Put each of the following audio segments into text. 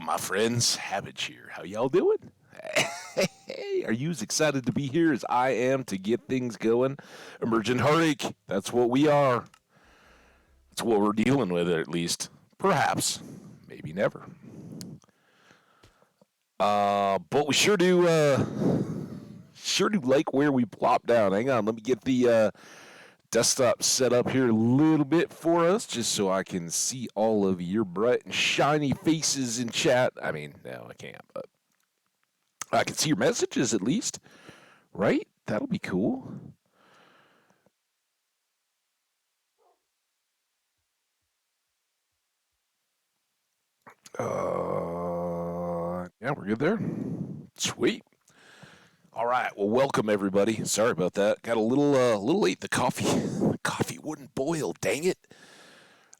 my friends? Hambbage here. How y'all doing? Hey, are you as excited to be here as I am to get things going? Emergent Heartache. That's what we are. That's what we're dealing with, at least. Perhaps. Maybe never. But we sure do like where we plop down. Hang on, let me get the desktop set up here a little bit for us, just so I can see all of your bright and shiny faces in chat. I mean, no, I can't, but I can see your messages at least, right? That'll be cool. Yeah, we're good there. Sweet. All right. Well, welcome everybody. Sorry about that. Got a little late. The coffee, the coffee wouldn't boil. Dang it.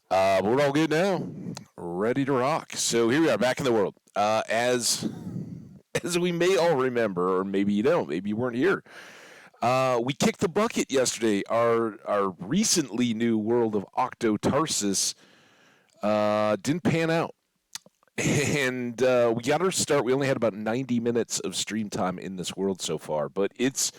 But we're all good now. Ready to rock. So here we are, back in the world. As we may all remember, or maybe you don't, maybe you weren't here. We kicked the bucket yesterday. Our recently new world of Octotarsis didn't pan out. And we got our start. We only had about 90 minutes of stream time in this world so far, but it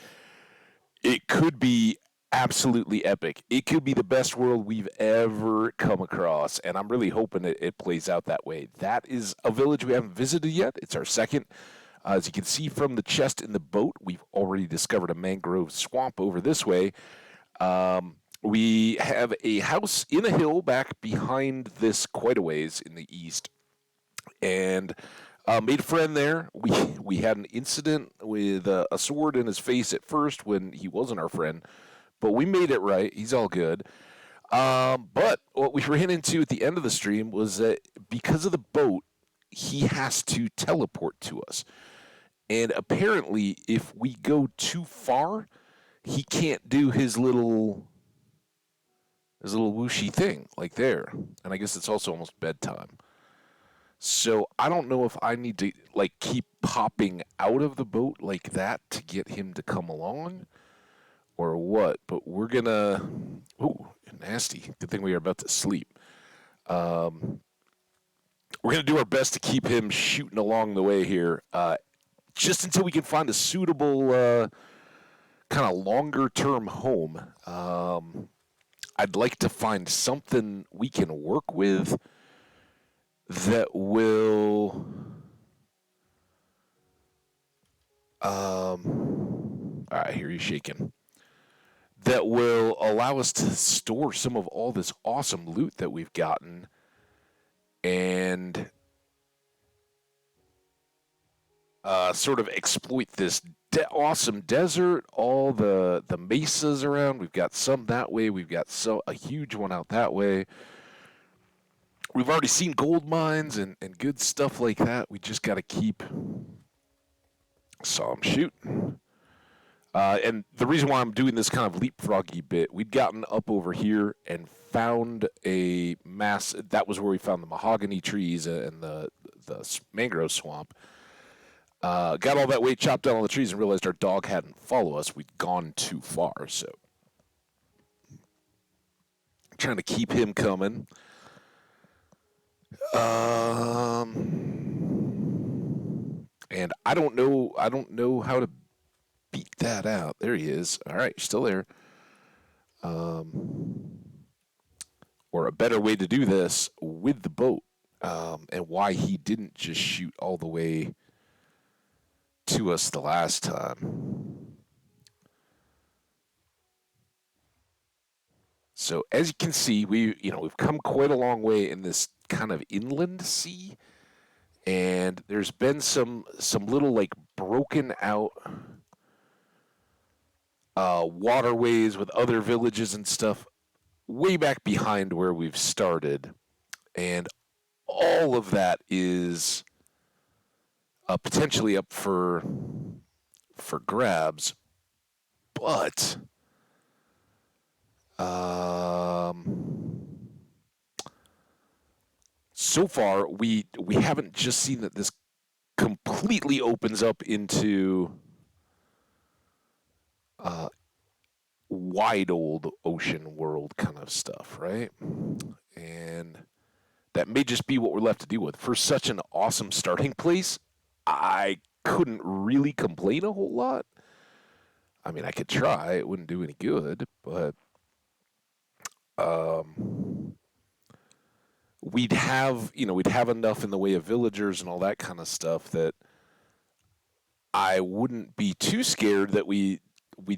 could be absolutely epic. It could be the best world we've ever come across, and I'm really hoping it plays out that way. That is a village we haven't visited yet. It's our second. As you can see from the chest in the boat, we've already discovered a mangrove swamp over this way. We have a house in a hill back behind this quite a ways in the east, and made a friend there. We had an incident with a sword in his face at first when he wasn't our friend, but we made it right. He's all good. But what we ran into at the end of the stream was that because of the boat, he has to teleport to us. And apparently, if we go too far, he can't do his little whooshy thing like there. And I guess it's also almost bedtime. So I don't know if I need to like keep popping out of the boat like that to get him to come along or what. But we're gonna. Ooh, nasty. Good thing we are about to sleep. Um, we're gonna do our best to keep him shooting along the way here, just until we can find a suitable kind of longer term home. I'd like to find something we can work with that will all right, here he's shaking. That will allow us to store some of all this awesome loot that we've gotten and sort of exploit this awesome desert, all the mesas around. We've got some that way. We've got a huge one out that way. We've already seen gold mines and good stuff like that. We just got to keep. Saw him shoot. And the reason why I'm doing this kind of leapfroggy bit, we'd gotten up over here and found a mass. That was where we found the mahogany trees and the mangrove swamp. Got all that weight chopped down on the trees and realized our dog hadn't followed us. We'd gone too far, so trying to keep him coming. And I don't know how to beat that out. There he is. All right, still there. Or a better way to do this with the boat, and why he didn't just shoot all the way to us the last time. So as you can see, we've come quite a long way in this kind of inland sea, and there's been some little like broken out waterways with other villages and stuff way back behind where we've started, and all of that is potentially up for grabs, but so far we haven't just seen that this completely opens up into wide old ocean world kind of stuff, right? And That may just be what we're left to deal with. For such an awesome starting place, I couldn't really complain a whole lot. I mean, I could try; it wouldn't do any good, but um, we'd have enough in the way of villagers and all that kind of stuff that I wouldn't be too scared that we'd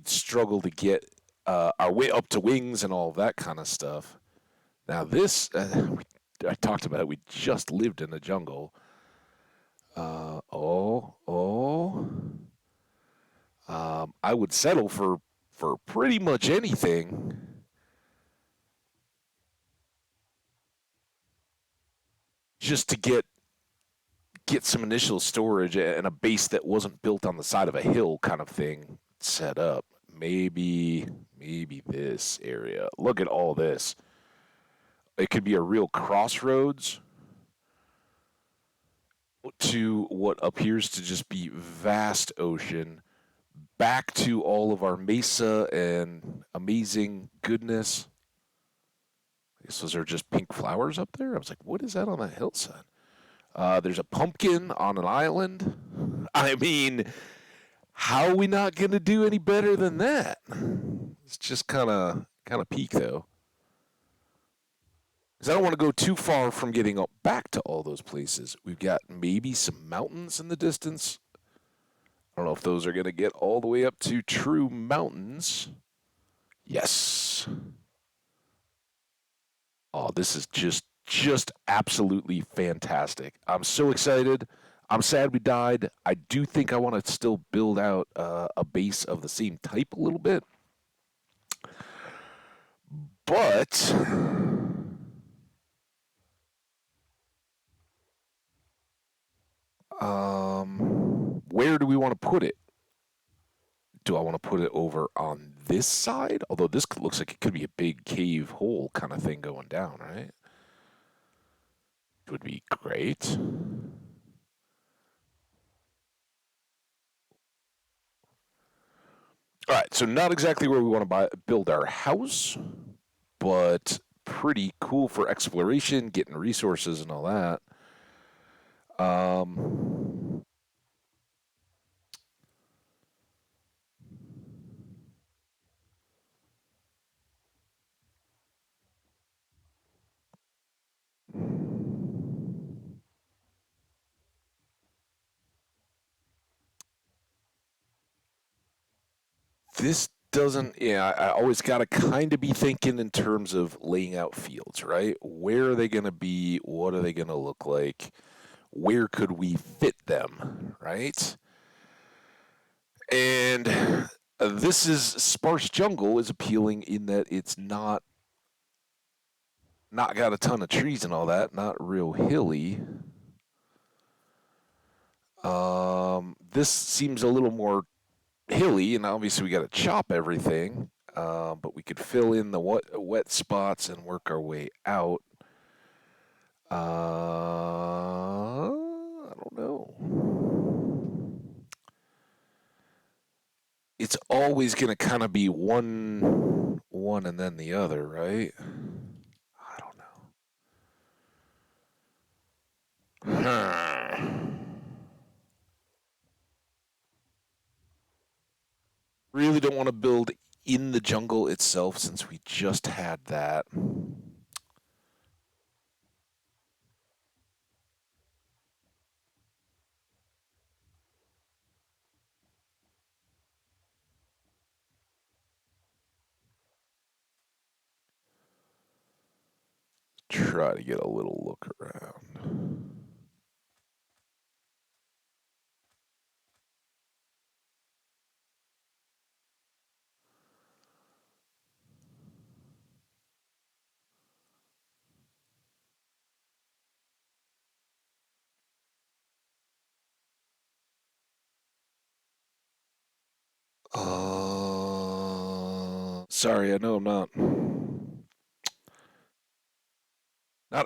struggle to get our way up to wings and all of that kind of stuff. Now this, I talked about it. We just lived in the jungle. Oh. I would settle for pretty much anything just to get some initial storage and a base that wasn't built on the side of a hill kind of thing set up. Maybe this area. Look at all this. It could be a real crossroads to what appears to just be vast ocean, back to all of our mesa and amazing goodness. I guess those are just pink flowers up there. I was like, what is that on that hillside? There's a pumpkin on an island. I mean, how are we not going to do any better than that? It's just kind of peak though, because I don't want to go too far from getting up back to all those places. We've got maybe some mountains in the distance. I don't know if those are going to get all the way up to true mountains. Yes. Oh, this is just absolutely fantastic. I'm so excited. I'm sad we died. I do think I want to still build out a base of the same type a little bit, but where do we want to put it? Do I want to put it over on this side? Although this looks like it could be a big cave hole kind of thing going down, right? It would be great. All right, so not exactly where we want to build our house, but pretty cool for exploration, getting resources and all that. Um, this doesn't, yeah, I always got to kind of be thinking in terms of laying out fields, right? Where are they going to be? What are they going to look like? Where could we fit them, right? And this is sparse jungle is appealing in that it's not got a ton of trees and all that, not real hilly. This seems a little more hilly, and obviously we got to chop everything. But we could fill in the wet spots and work our way out. I don't know. It's always going to kind of be one and then the other, right? I don't know. Really don't want to build in the jungle itself since we just had that. Try to get a little look around. Sorry, I know I'm not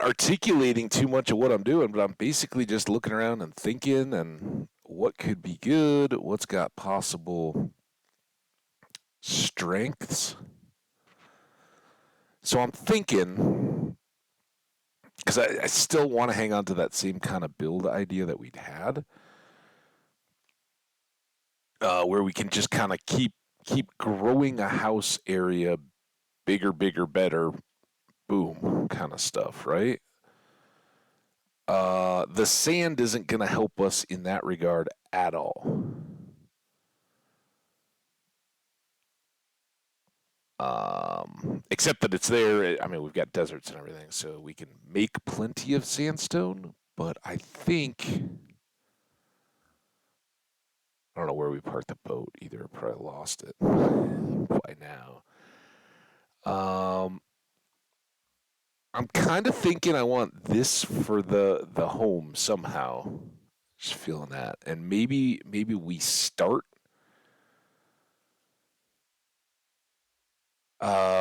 articulating too much of what I'm doing, but I'm basically just looking around and thinking and what could be good, what's got possible strengths. So I'm thinking because I still want to hang on to that same kind of build idea that we'd had, where we can just kind of keep growing a house area bigger, bigger, better, boom, kind of stuff, right? The sand isn't going to help us in that regard at all. Except that it's there. I mean, we've got deserts and everything, so we can make plenty of sandstone. But I think I don't know where we parked the boat either. Probably lost it by now. Um, I'm kind of thinking I want this for the home somehow. Just feeling that, and maybe we start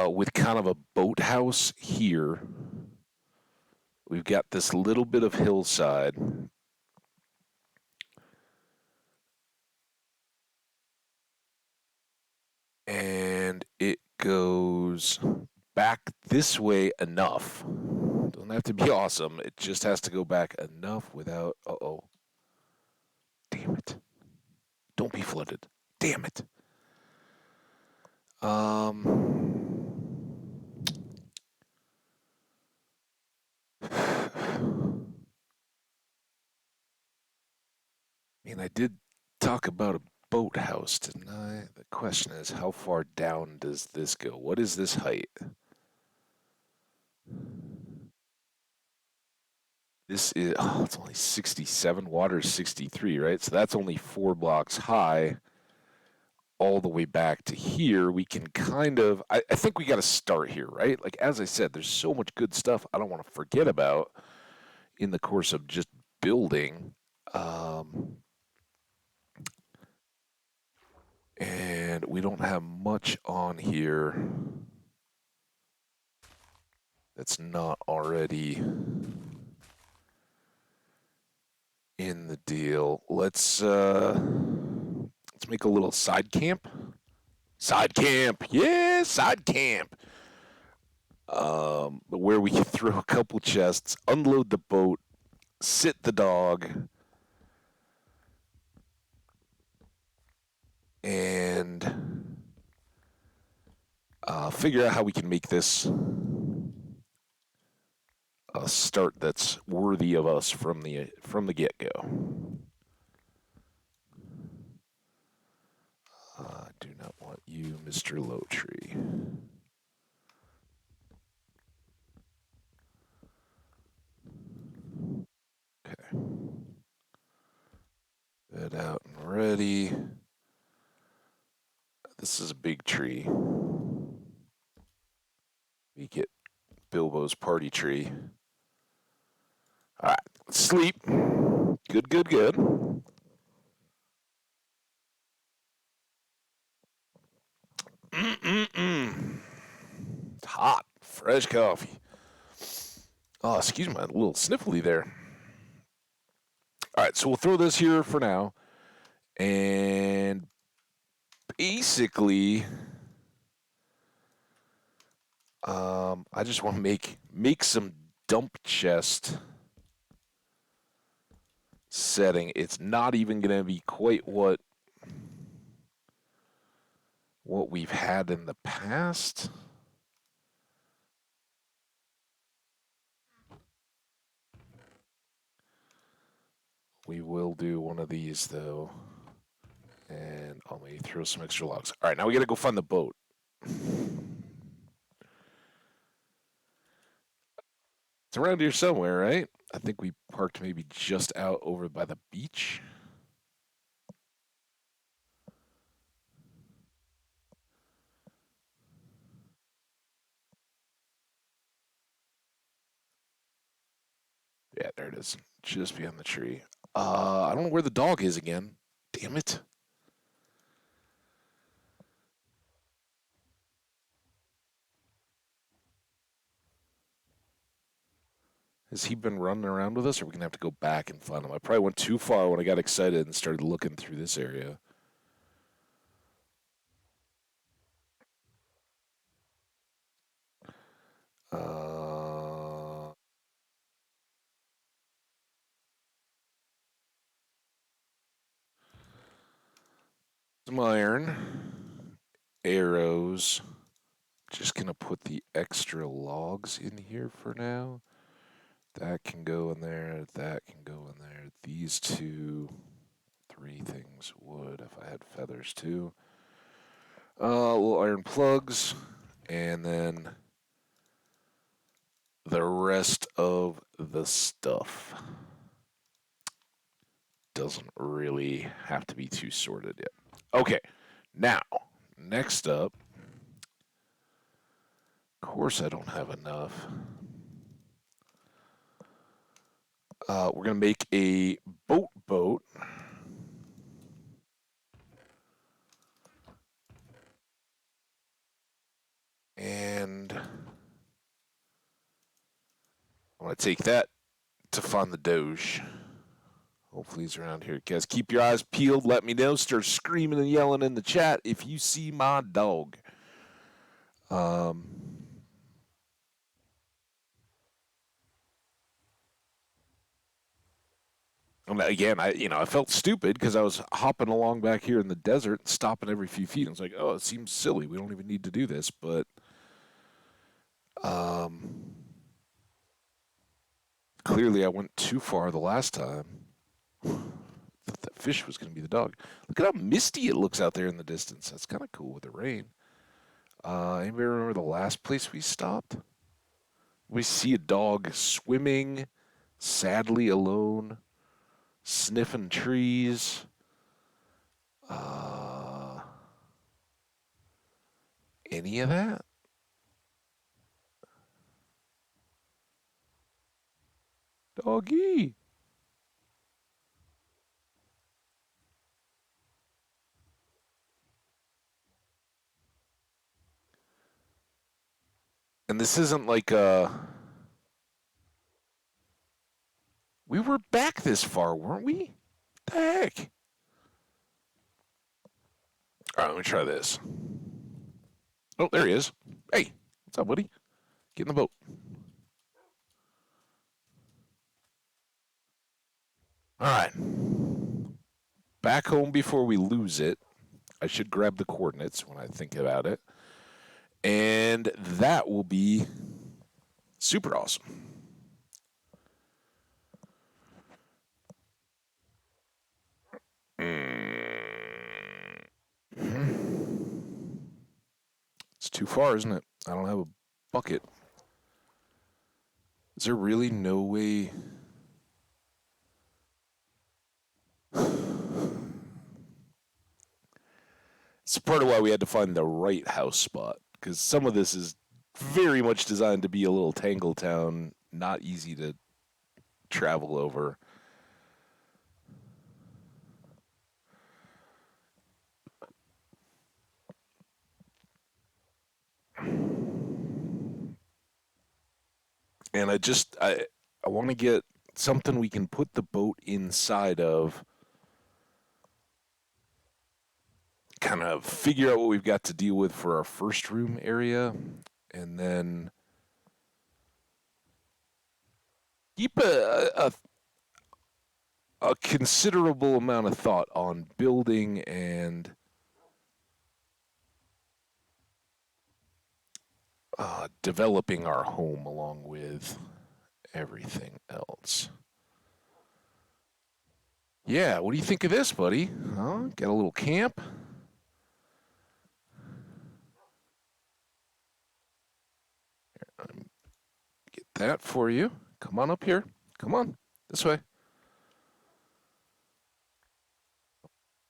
with kind of a boathouse here. We've got this little bit of hillside, and it goes back this way enough. Doesn't have to be awesome. It just has to go back enough without. Uh oh. Damn it. Don't be flooded. Damn it. I mean, I did talk about a boathouse, didn't I? The question is, how far down does this go? What is this height? This is, oh, it's only 67. Water is 63, right? So that's only 4 blocks high all the way back to here. We can kind of, I think we got to start here, right? Like, as I said, there's so much good stuff I don't want to forget about in the course of just building. Um, and we don't have much on here that's not already in the deal. Let's make a little side camp. Side camp, yeah, side camp. Where we can throw a couple chests, unload the boat, sit the dog, and figure out how we can make this a start that's worthy of us from the get go. I do not want you, Mr. Lowtree. Okay. That out and ready. This is a big tree. We get Bilbo's party tree. All right, sleep. Good, good, good. Mm-mm-mm. It's hot. Fresh coffee. Oh, excuse me, a little sniffly there. All right, so we'll throw this here for now. And basically, I just want to make some dump chest setting. It's not even going to be quite what we've had in the past. We will do one of these though. And I'll maybe throw some extra logs. All right, now we got to go find the boat. It's around here somewhere, right? I think we parked maybe just out over by the beach. Yeah, there it is. Just behind the tree. I don't know where the dog is again. Damn it. Has he been running around with us, or are we going to have to go back and find him? I probably went too far when I got excited and started looking through this area. Uh, some iron, arrows. Just going to put the extra logs in here for now. That can go in there. That can go in there. These two, 3 things wood if I had feathers too. Little iron plugs. And then the rest of the stuff doesn't really have to be too sorted yet. Okay, now, next up, of course I don't have enough. We're going to make a boat. And I want to take that to find the Doge. Hopefully he's around here. Guys, keep your eyes peeled. Let me know. Start screaming and yelling in the chat if you see my dog. Again, I felt stupid because I was hopping along back here in the desert, stopping every few feet. I was like, oh, it seems silly. We don't even need to do this. But clearly I went too far the last time. Thought that fish was going to be the dog. Look at how misty it looks out there in the distance. That's kind of cool with the rain. Anybody remember the last place we stopped? We see a dog swimming, sadly alone, sniffing trees. Any of that? Doggy. And this isn't like we were back this far, weren't we? The heck? All right, let me try this. Oh, there he is. Hey, what's up, buddy? Get in the boat. All right. Back home before we lose it. I should grab the coordinates when I think about it. And that will be super awesome. It's too far, isn't it? I don't have a bucket. Is there really no way? It's part of why we had to find the right house spot, because some of this is very much designed to be a little Tangle Town, not easy to travel over. And I want to get something we can put the boat inside of, kind of figure out what we've got to deal with for our first room area, and then keep a considerable amount of thought on building and developing our home along with everything else. Yeah, what do you think of this, buddy? Huh? Got a little camp? Get that for you. Come on up here. Come on. This way.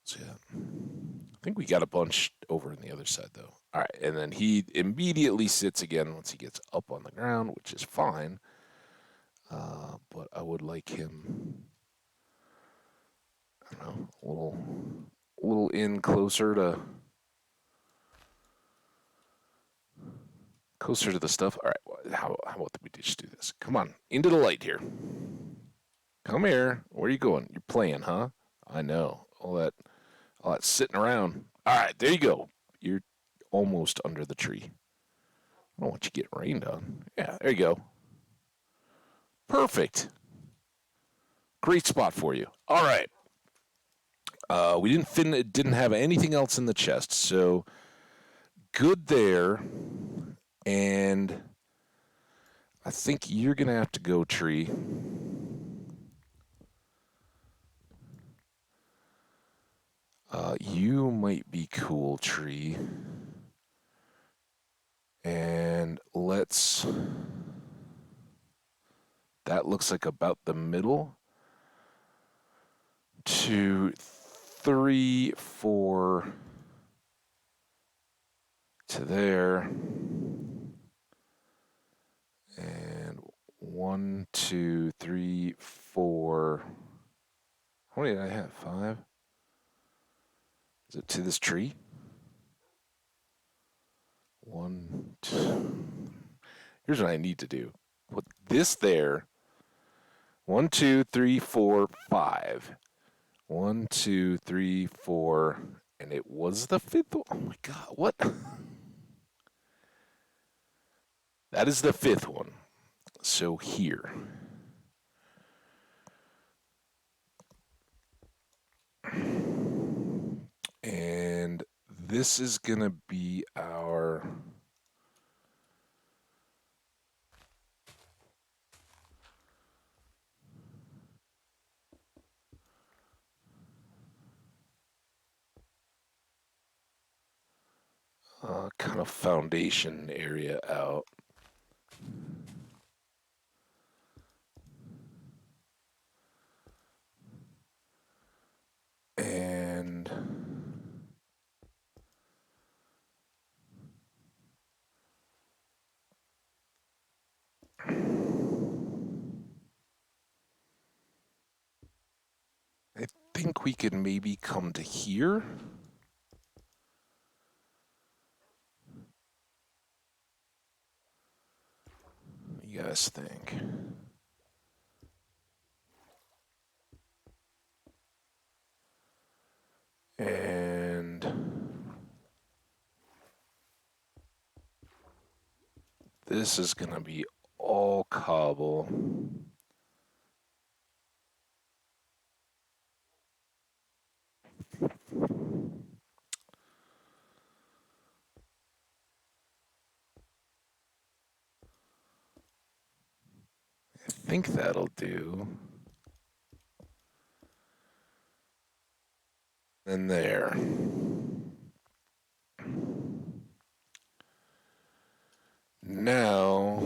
So, yeah. I think we got a bunch over on the other side, though. All right, and then he immediately sits again once he gets up on the ground, which is fine. But I would like him, I don't know, a little in closer to the stuff. All right, how about we just do this? Come on, into the light here. Come here. Where are you going? You're playing, huh? I know. All that sitting around. All right, there you go. You're almost under the tree. I don't want you to get rained on. Yeah, there you go. Perfect. Great spot for you. All right. We didn't have anything else in the chest, so good there. And I think you're gonna have to go, Tree. You might be cool, Tree. And let's. That looks like about the middle. 2, 3, 4 to there. And 1, 2, 3, 4. How many did I have? 5? Is it to this tree? 1, 2. Here's what I need to do. Put this there. 1, 2, 3, 4, 5. 1, 2, 3, 4. And it was the fifth one. Oh my God, what? That is the fifth one. So here. And this is going to be our. Kind of foundation area out. And I think we could maybe come to here. What do you guys think? And this is going to be all cobble. I think that'll do. And there. Now,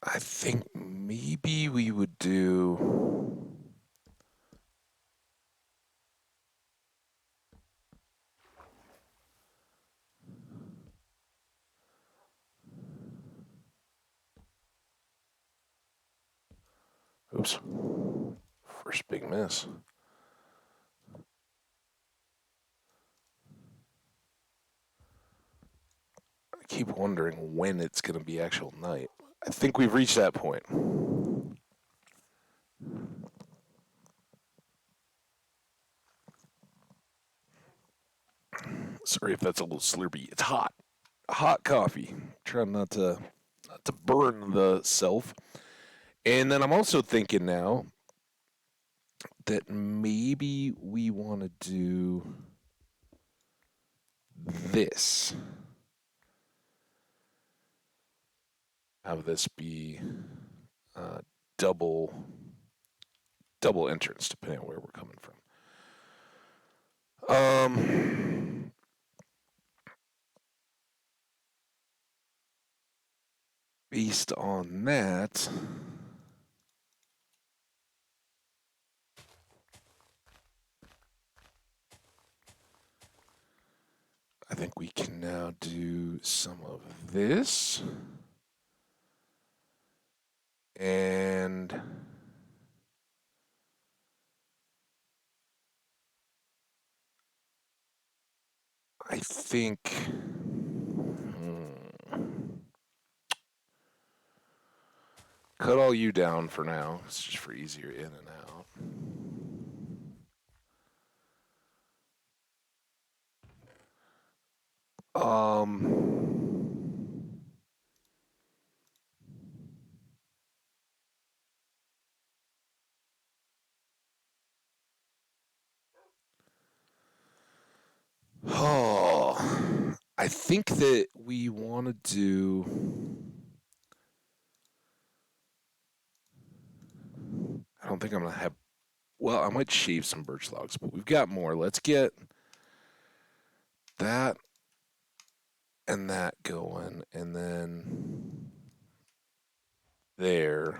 I think maybe we would do. Oops. First big miss. I keep wondering when it's going to be actual night. I think we've reached that point. Sorry if that's a little slurpy. It's hot. Hot coffee. Trying not to burn the self. And then I'm also thinking now that maybe we want to do this. Have this be uh, double double entrance, depending on where we're coming from. Based on that, I think we can now do some of this. And I think. Cut all you down for now. It's just for easier in and out. Um. Oh, I think that we want to do. I don't think I'm gonna have. Well, I might shave some birch logs, but we've got more. Let's get that and that going, and then there.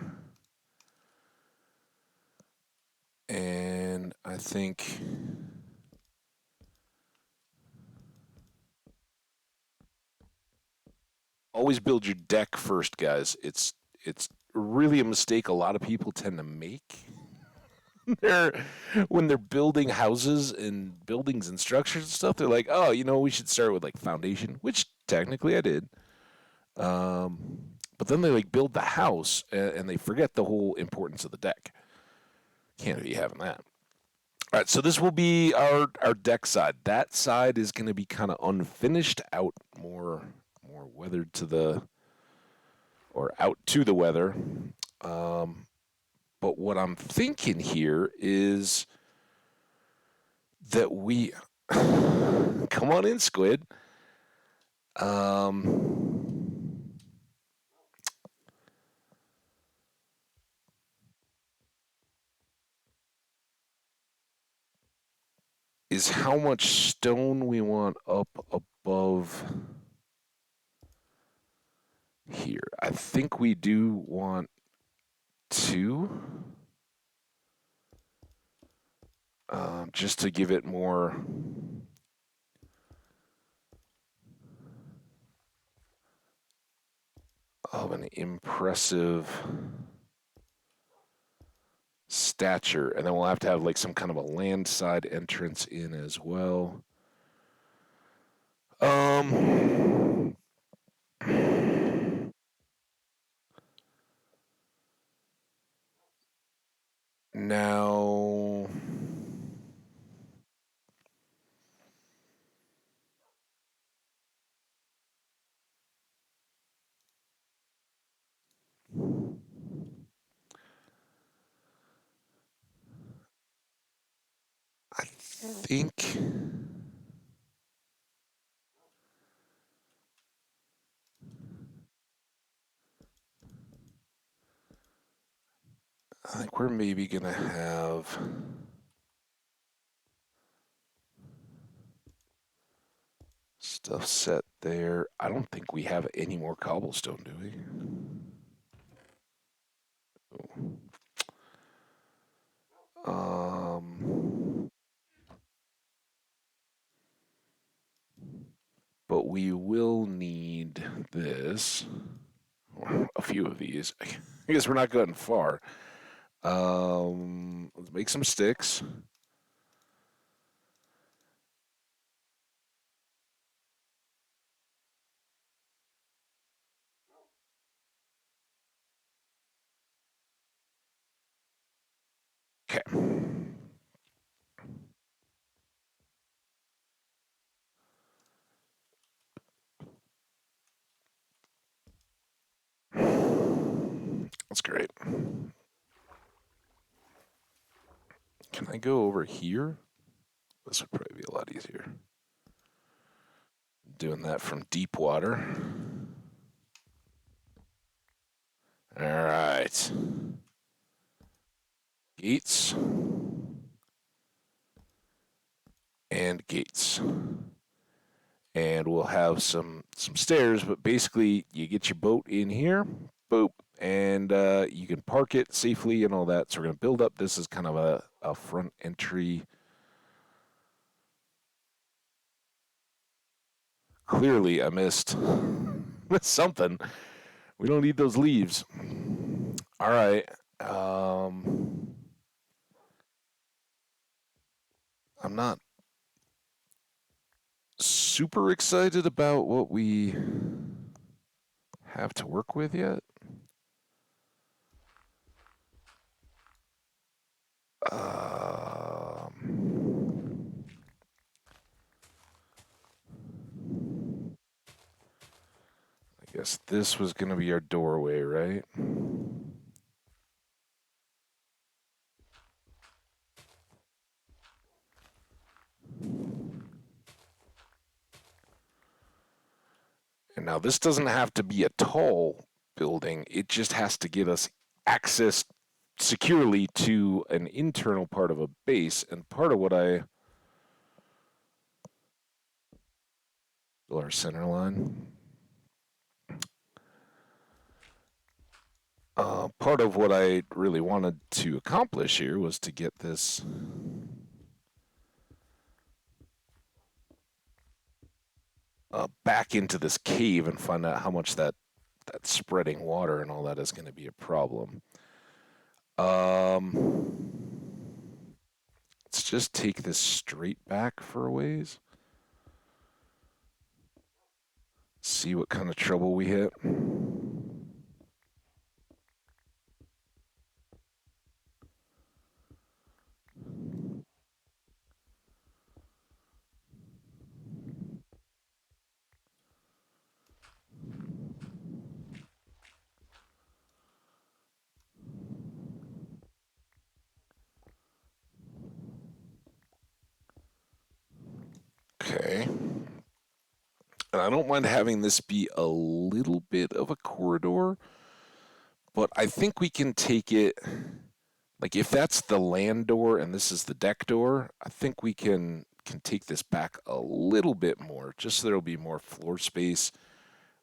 And I think always build your deck first, guys. It's really a mistake a lot of people tend to make. they're when they're building houses and buildings and structures and stuff. They're like, oh, we should start with like foundation, which technically I did. But then they like build the house and they forget the whole importance of the deck. Can't be having that. All right, so this will be our deck side. That side is going to be kind of unfinished, out more weathered to the or out to the weather. Um, but what I'm thinking here is that we come on in, Squid. Um, is how much stone we want up above here. I think we do want two, just to give it more of an impressive stature. And then we'll have to have like some kind of a land side entrance in as well. Um, now, I think I think we're maybe gonna have stuff set there. I don't think we have any more cobblestone, do we? Um, but we will need this, or a few of these. I guess we're not going far. Let's make some sticks. Okay. That's great. Can I go over here? This would probably be a lot easier. Doing that from deep water. All right. Gates and gates. And we'll have some stairs, but basically you get your boat in here, boop, and you can park it safely and all that. So we're gonna build up. This is kind of a front entry. Clearly, I missed something. We don't need those leaves. All right. I'm not super excited about what we have to work with yet. I guess this was going to be our doorway, right? And now this doesn't have to be a tall building. It just has to get us access securely to an internal part of a base. And part of what our center line. Part of what I really wanted to accomplish here was to get this back into this cave and find out how much that spreading water and all that is going to be a problem. Let's just take this straight back for a ways. See what kind of trouble we hit. Okay. And I don't mind having this be a little bit of a corridor, but I think we can take it, like if that's the land door and this is the deck door, I think we can take this back a little bit more, just so there'll be more floor space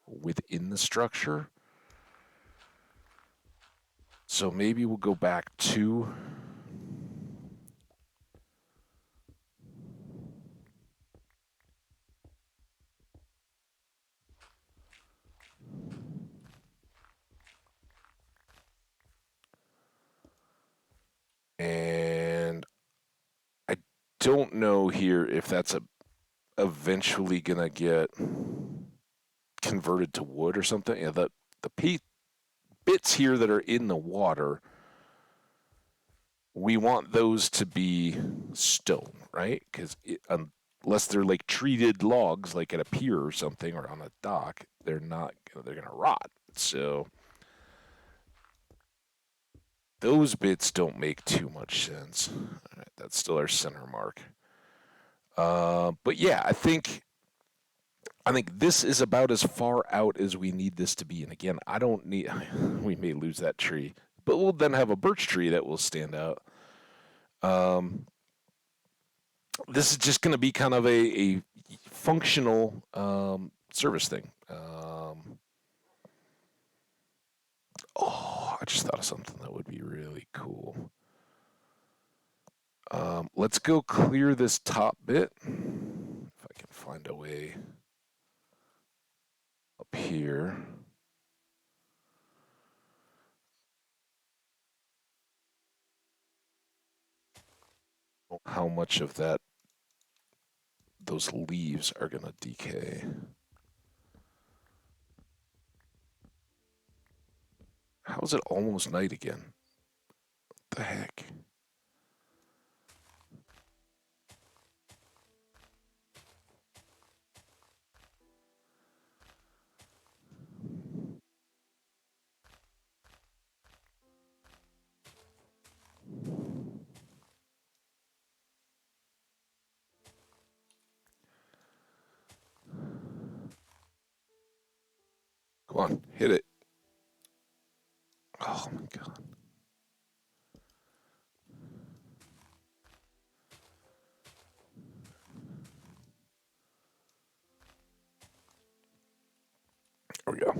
within the structure. So maybe we'll go back 2. And I don't know here if that's eventually gonna get converted to wood or something. Yeah, the bits here that are in the water, we want those to be stone, right? Because unless they're like treated logs, like at a pier or something, or on a dock, they're not. They're gonna rot. So those bits don't make too much sense. All right, that's still our center mark. But yeah, I think this is about as far out as we need this to be. And again, I don't need. We may lose that tree, but we'll then have a birch tree that will stand out. This is just going to be kind of a functional service thing. I just thought of something that would be really cool. Let's go clear this top bit. If I can find a way up here. How much of those leaves are going to decay? How is it almost night again? What the heck? Come on, hit it. Oh my god. There we go.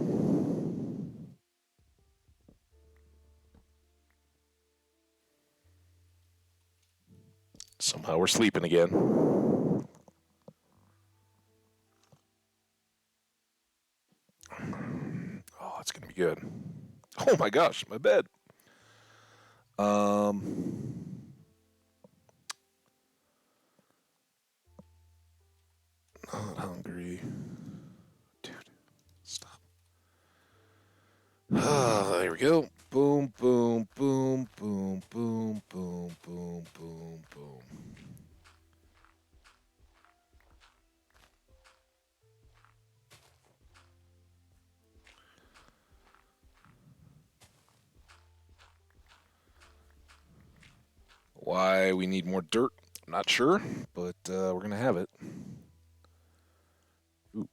Somehow we're sleeping again. Oh, it's gonna be good. Oh my gosh, my bed. Not hungry. There we go. Boom, boom, boom, boom, boom, boom, boom, boom, boom. Why we need more dirt, I'm not sure, but we're going to have it. Ooh.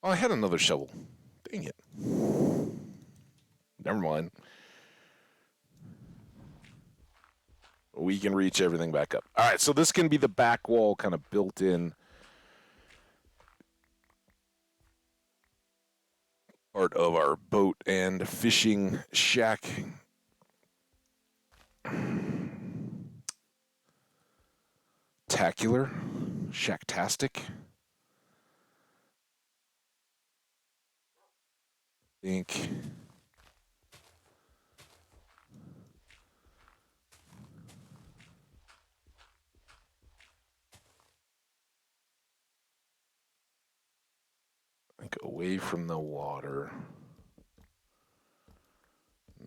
Oh, I had another shovel. Dang it. Never mind. We can reach everything back up. All right, so this can be the back wall kind of built in part of our boat and fishing shack. Tacular? Shacktastic? Think. Think away from the water.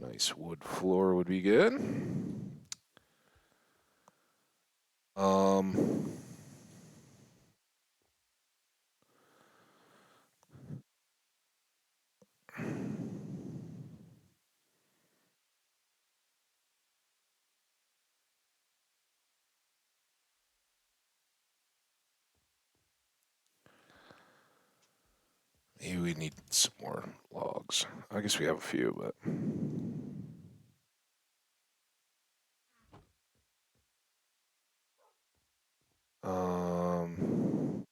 Nice wood floor would be good. Um, maybe we need some more logs. I guess we have a few, but um,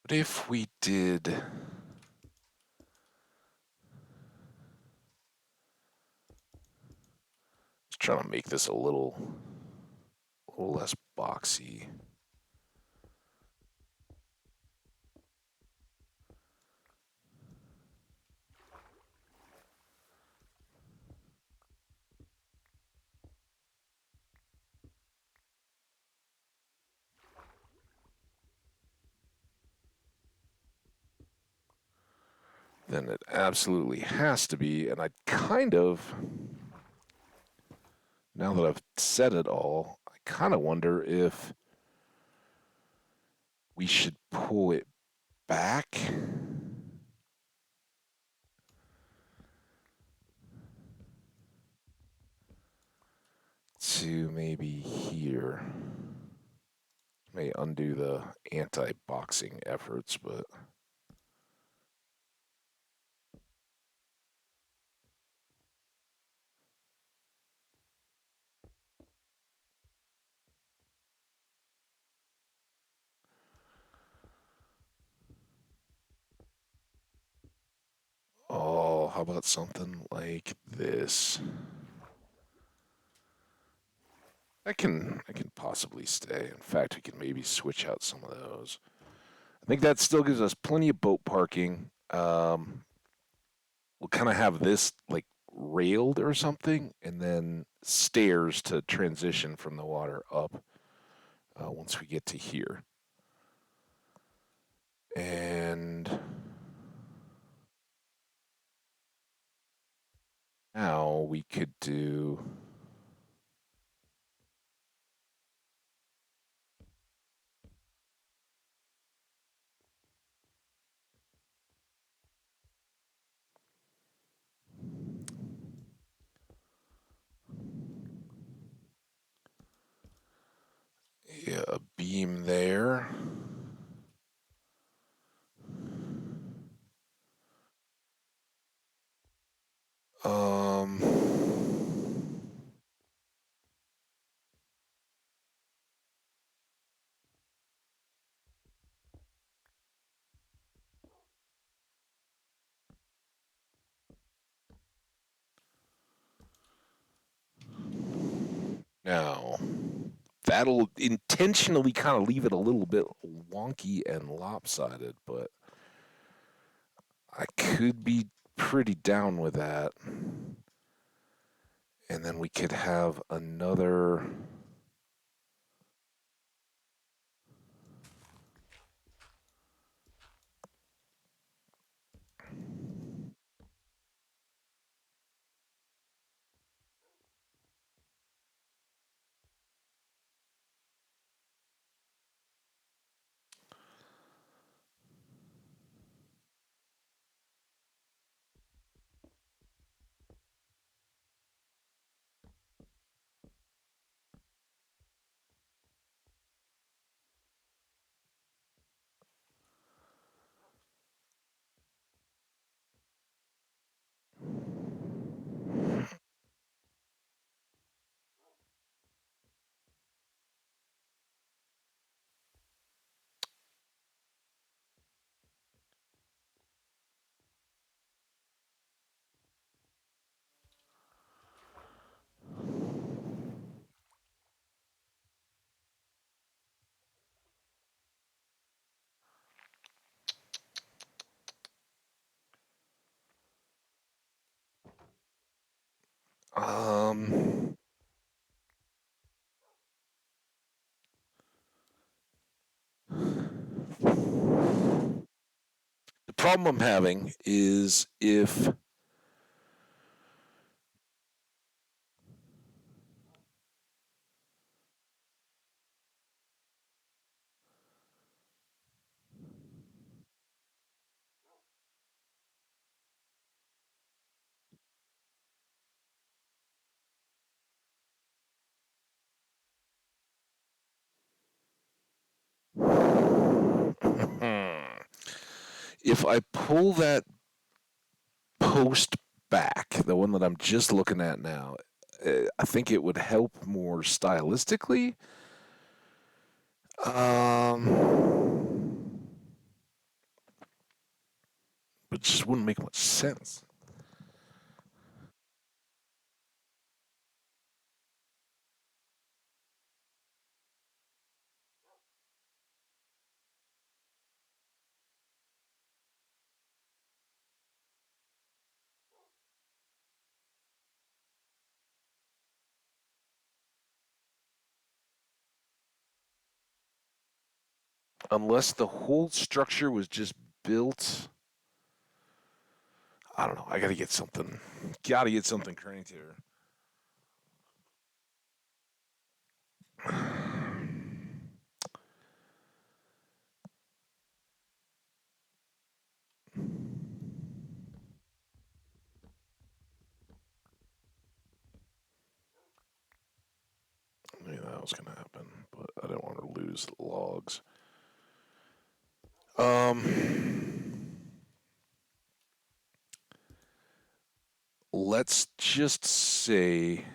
what if we did? Just trying to make this a little less boxy. Then it absolutely has to be, and I kind of, now that I've said it all, I kind of wonder if we should pull it back to maybe here. May undo the anti-boxing efforts, but oh, how about something like this? I can possibly stay. In fact, we can maybe switch out some of those. I think that still gives us plenty of boat parking. We'll kind of have this like railed or something, and then stairs to transition from the water up once we get to here. And now we could do. Yeah, a beam there. Um, Now, that'll intentionally kind of leave it a little bit wonky and lopsided, but I could be pretty down with that. And then we could have another. Um, the problem I'm having is if if I pull that post back, the one that I'm just looking at now, I think it would help more stylistically. Um, but it just wouldn't make much sense. Unless the whole structure was just built. I don't know. I gotta get something. Gotta get something cranked here. I knew that was gonna happen, but I didn't want to lose logs. Let's just say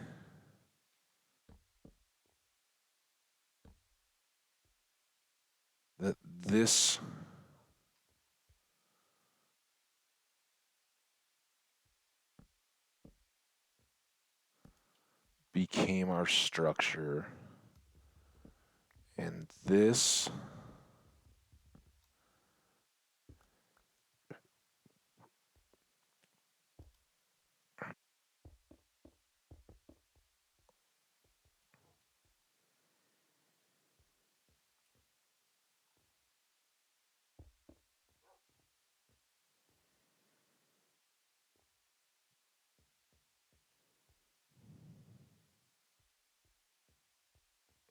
that this became our structure, and this.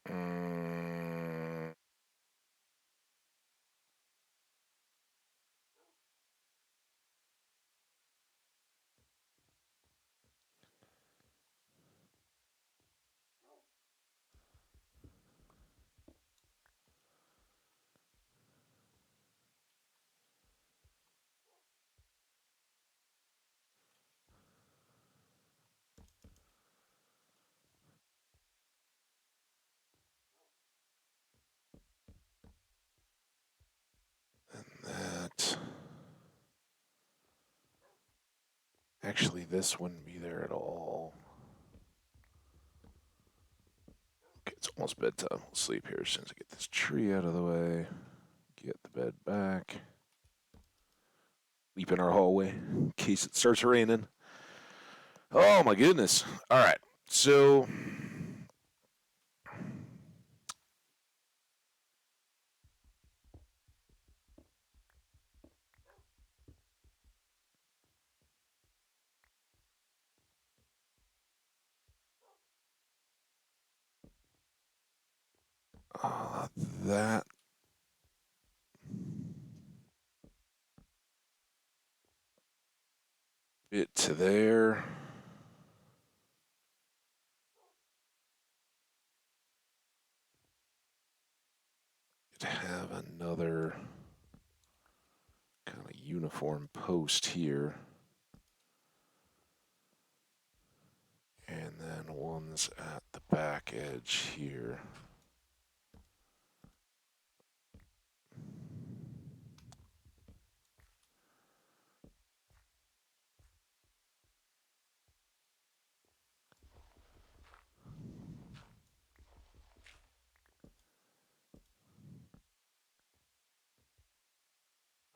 Mm, Actually, this wouldn't be there at all. Okay, it's almost bedtime. We'll sleep here as soon as I get this tree out of the way. Get the bed back. Sleep in our hallway in case it starts raining. Oh my goodness. All right. So that bit to there. Could have another kind of uniform post here. And then one's at the back edge here.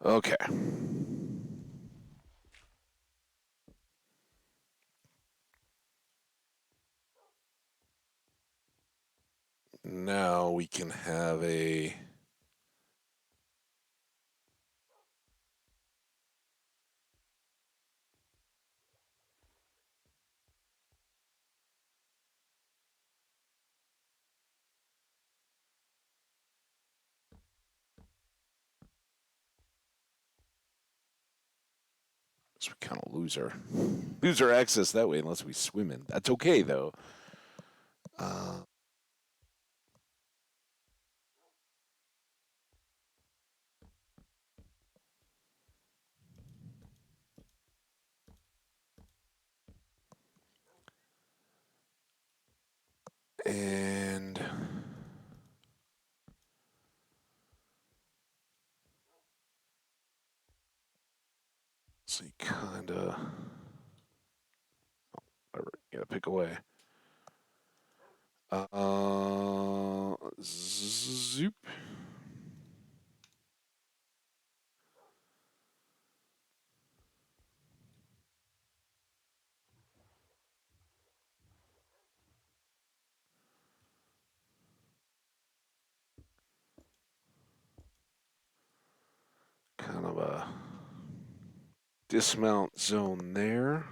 Okay. Now we can have a so we kind of lose our access that way unless we swim in. That's okay though. Uh, and see, kind of. Whatever. Gotta pick away. Zoop. Kind of a dismount zone there.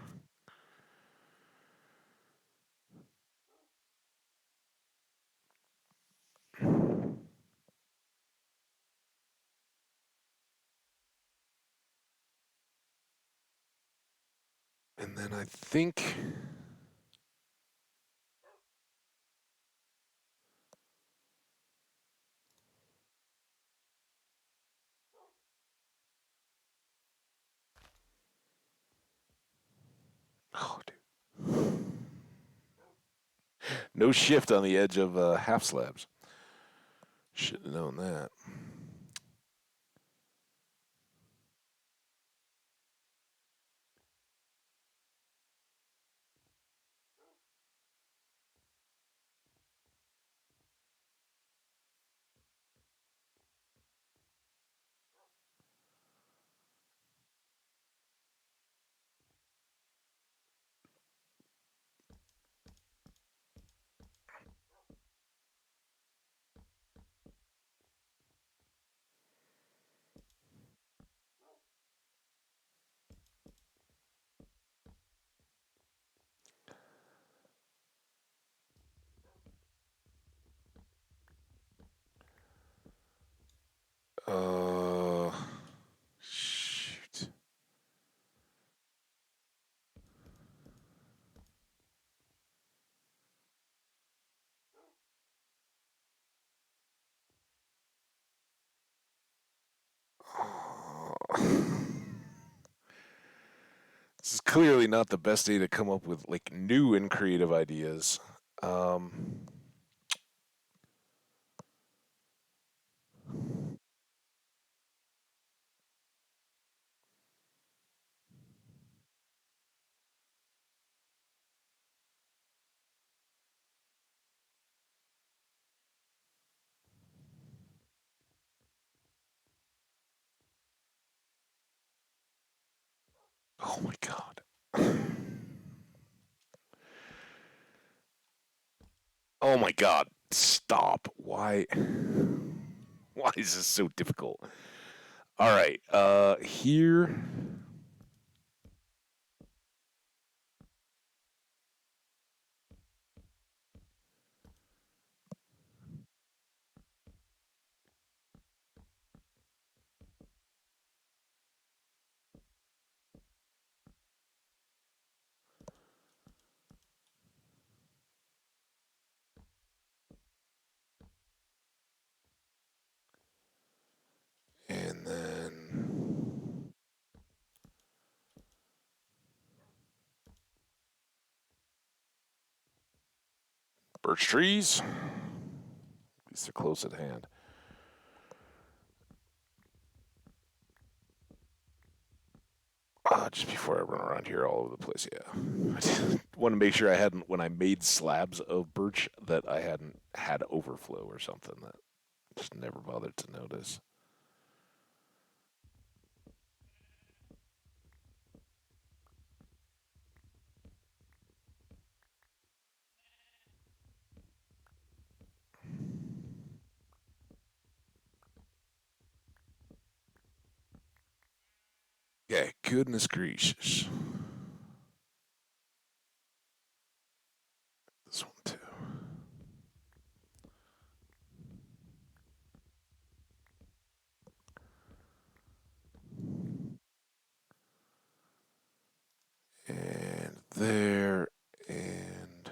And then I think. Oh, dude. No shift on the edge of half slabs. Should have known that. Uh, shoot. This is clearly not the best day to come up with like new and creative ideas. Um, Oh my god. Oh my god. Stop. Why? Why is this so difficult? All right. Here. And then birch trees. At least they're close at hand. Just before I run around here all over the place, yeah. I just want to make sure I hadn't, when I made slabs of birch, that I hadn't had overflow or something that just never bothered to notice. Yeah, goodness gracious. This one too. And there, and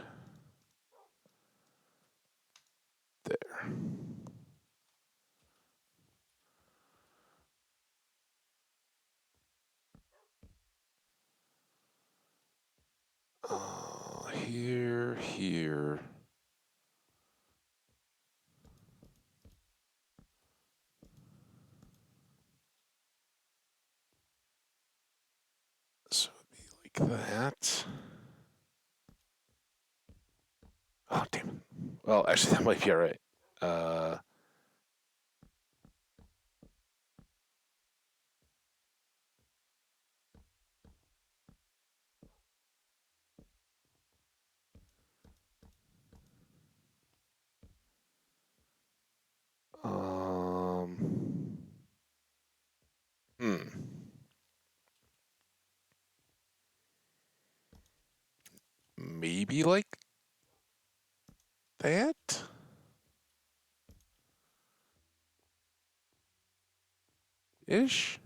there. Here, here. So it'd be like that. Oh, damn it. Well, actually, that might be all right. Uh, um, hmm. Maybe like that ish.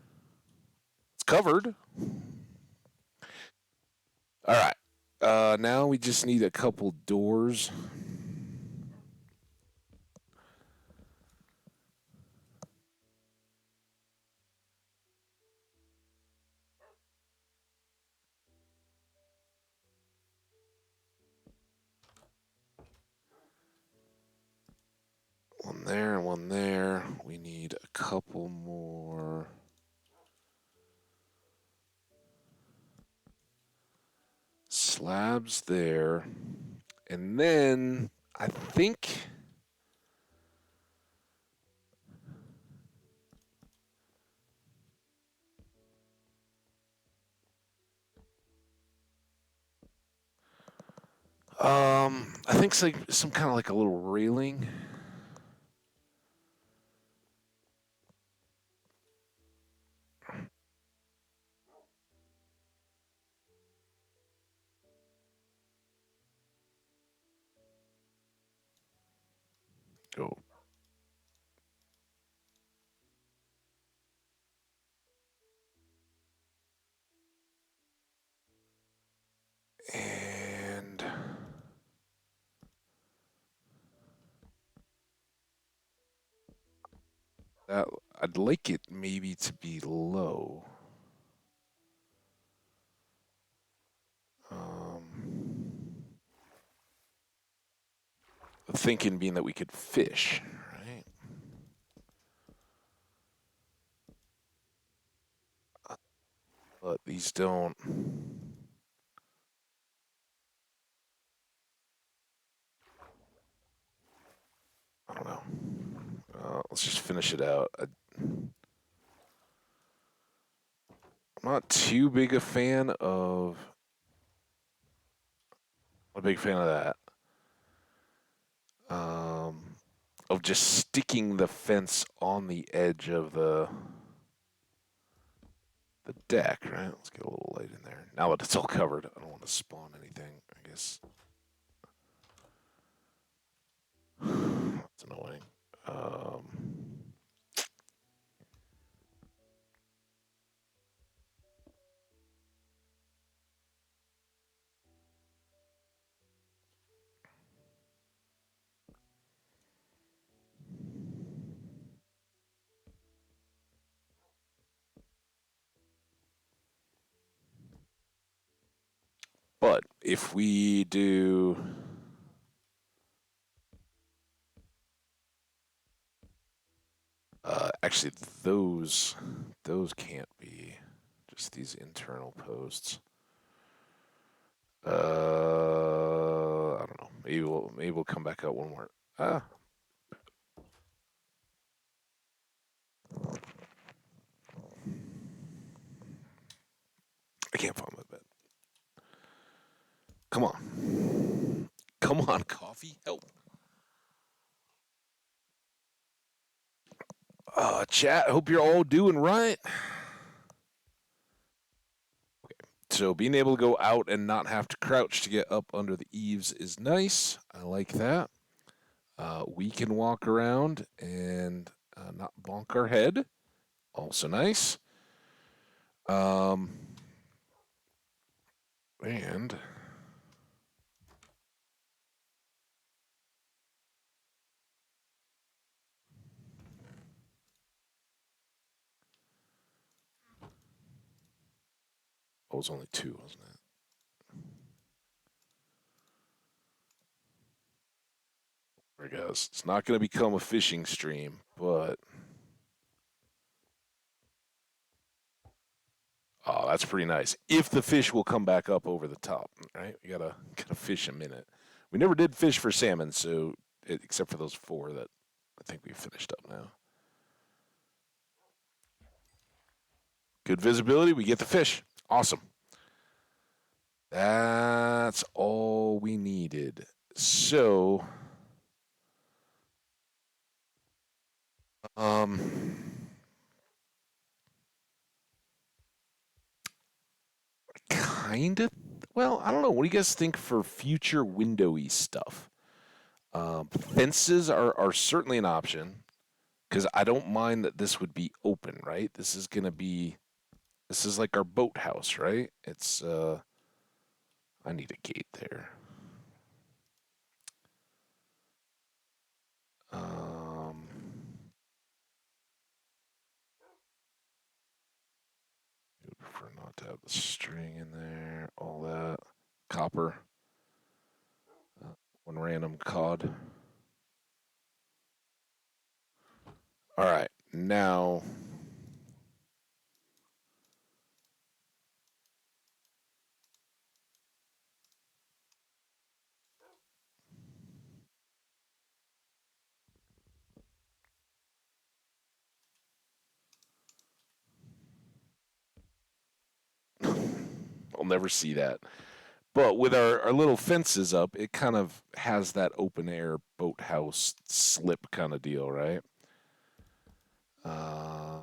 It's covered. All right. Now we just need a couple doors. One there and one there. We need a couple more slabs there. And then I think I think it's like some kind of like a little railing. Go. And that I'd like it maybe to be low. Um, the thinking being that we could fish, right? But these don't. I don't know. Let's just finish it out. not too big a fan of. I'm a big fan of that. Um, of just sticking the fence on the edge of the deck, right? Let's get a little light in there. Now that it's all covered, I don't want to spawn anything, I guess. That's annoying. Um, but if we do, actually, those can't be just these internal posts. I don't know. Maybe we'll come back out one more. Ah, I can't find my bed. Come on, come on, coffee, help. Chat. Hope you're all doing right. So being able to go out and not have to crouch to get up under the eaves is nice. I like that. We can walk around and not bonk our head. Also nice. Um, and it was only two, wasn't it? There it goes. It's not going to become a fishing stream, but oh, that's pretty nice. If the fish will come back up over the top, right? We gotta fish a minute. We never did fish for salmon, except for those four that I think we finished up now. Good visibility. We get the fish. Awesome. That's all we needed. So, um, kind of. Well, I don't know. What do you guys think for future windowy stuff? Fences are certainly an option because I don't mind that this would be open, right? This is like our boathouse, right? I need a gate there. Um, I would prefer not to have the string in there, all that. Copper, one random cod. All right, now I'll never see that. But with our little fences up, it kind of has that open air boathouse slip kind of deal, right? Uh,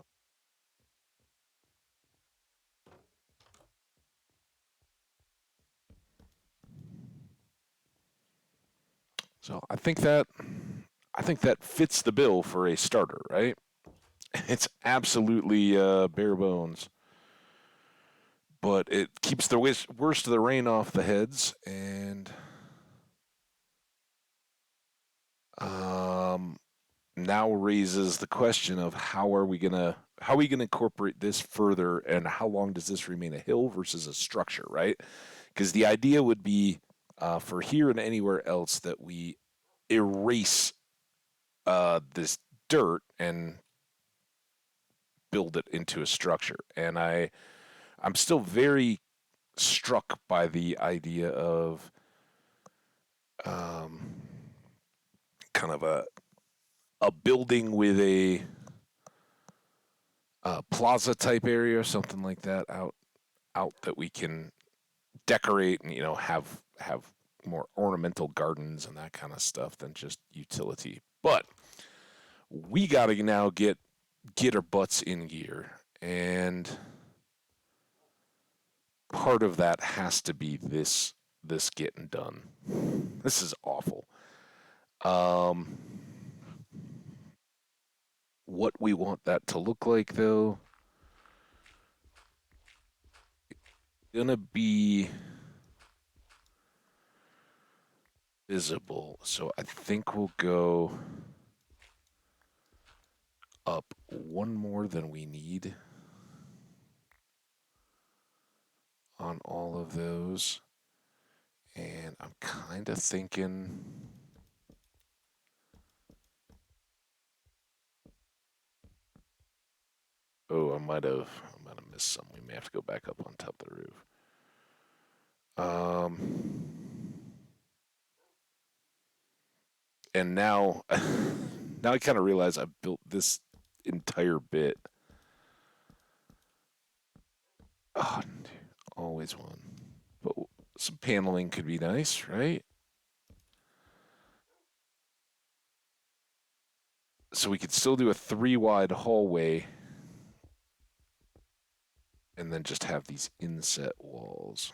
so I think that fits the bill for a starter, right? It's absolutely bare bones, but it keeps the worst of the rain off the heads, and um, now raises the question of how are we gonna incorporate this further, and how long does this remain a hill versus a structure, right? Because the idea would be for here and anywhere else that we erase this dirt and build it into a structure. And I'm still very struck by the idea of um, kind of a building with plaza type area, something like that, out that we can decorate and have more ornamental gardens and that kind of stuff than just utility. But we got to now get our butts in gear, and part of that has to be this getting done. This is awful. Um, what we want that to look like, though, gonna be visible. So I think we'll go up one more than we need on all of those. And I'm kind of thinking, oh, I might have missed some. We may have to go back up on top of the roof. And now, now I kind of realize I built this entire bit. Oh, always one. But some paneling could be nice, right? So we could still do a 3 wide hallway and then just have these inset walls.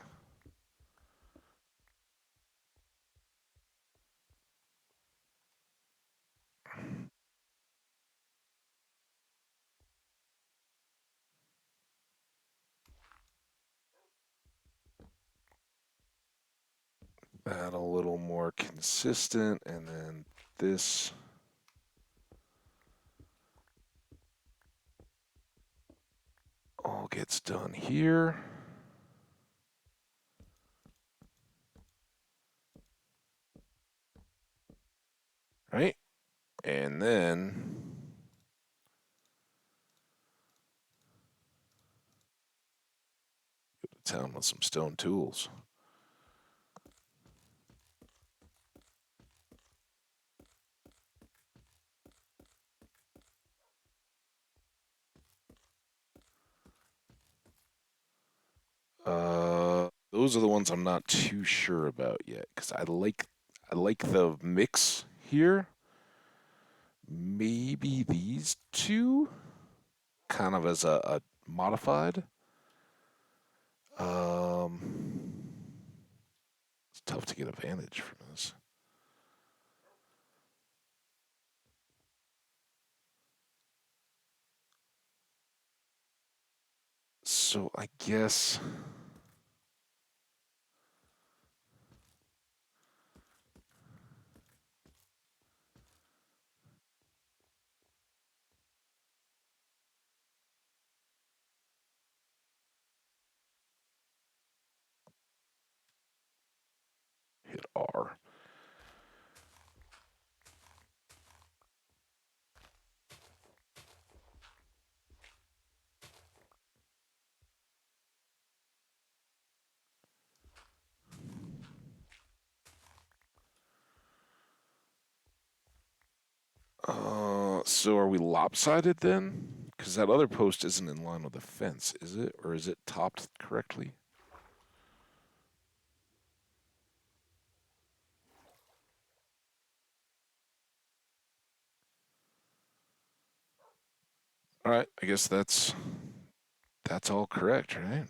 That a little more consistent, and then this all gets done here. Right? And then go to town with some stone tools. Those are the ones I'm not too sure about yet because I like the mix here. Maybe these two, kind of as a modified. Um, it's tough to get advantage from this. So I guess hit R. So are we lopsided then? Because that other post isn't in line with the fence, is it? Or is it topped correctly? All right, I guess that's all correct, right?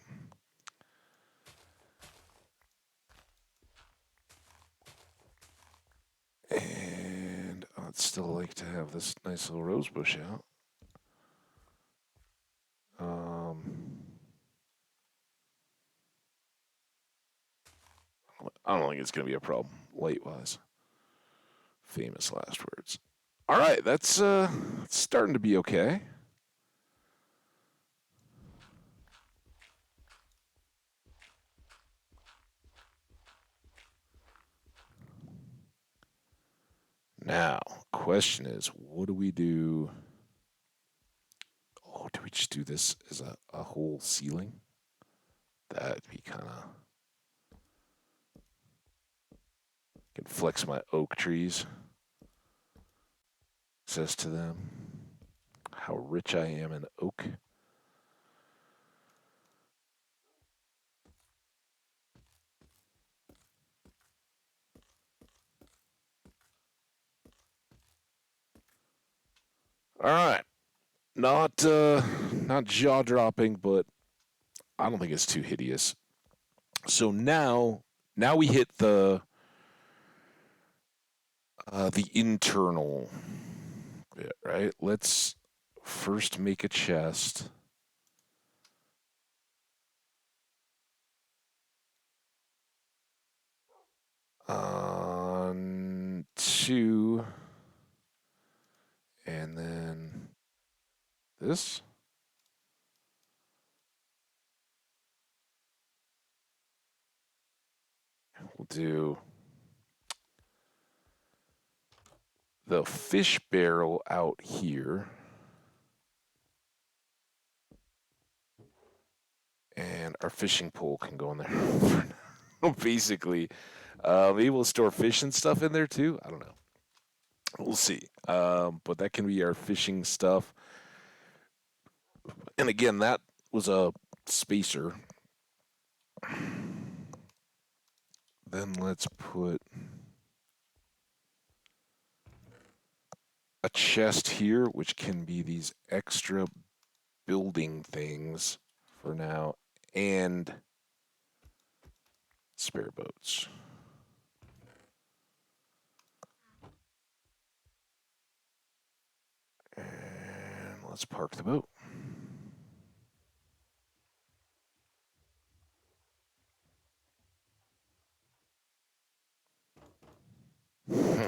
And I'd still like to have this nice little rose bush out. Um, I don't think it's going to be a problem light wise. Famous last words. All right, that's starting to be okay. Now, question is, what do we do? Oh, do we just do this as a whole ceiling? That'd be kind of. Can flex my oak trees. Access to them. How rich I am in oak. All right. Not jaw dropping, but I don't think it's too hideous. So now we hit the internal bit, right? Let's first make a chest. Two, and then this. We'll do the fish barrel out here, and our fishing pole can go in there for now, basically. Maybe we'll store fish and stuff in there too. I don't know. We'll see. But that can be our fishing stuff. And again, that was a spacer. Then let's put a chest here, which can be these extra building things for now, and spare boats. And let's park the boat.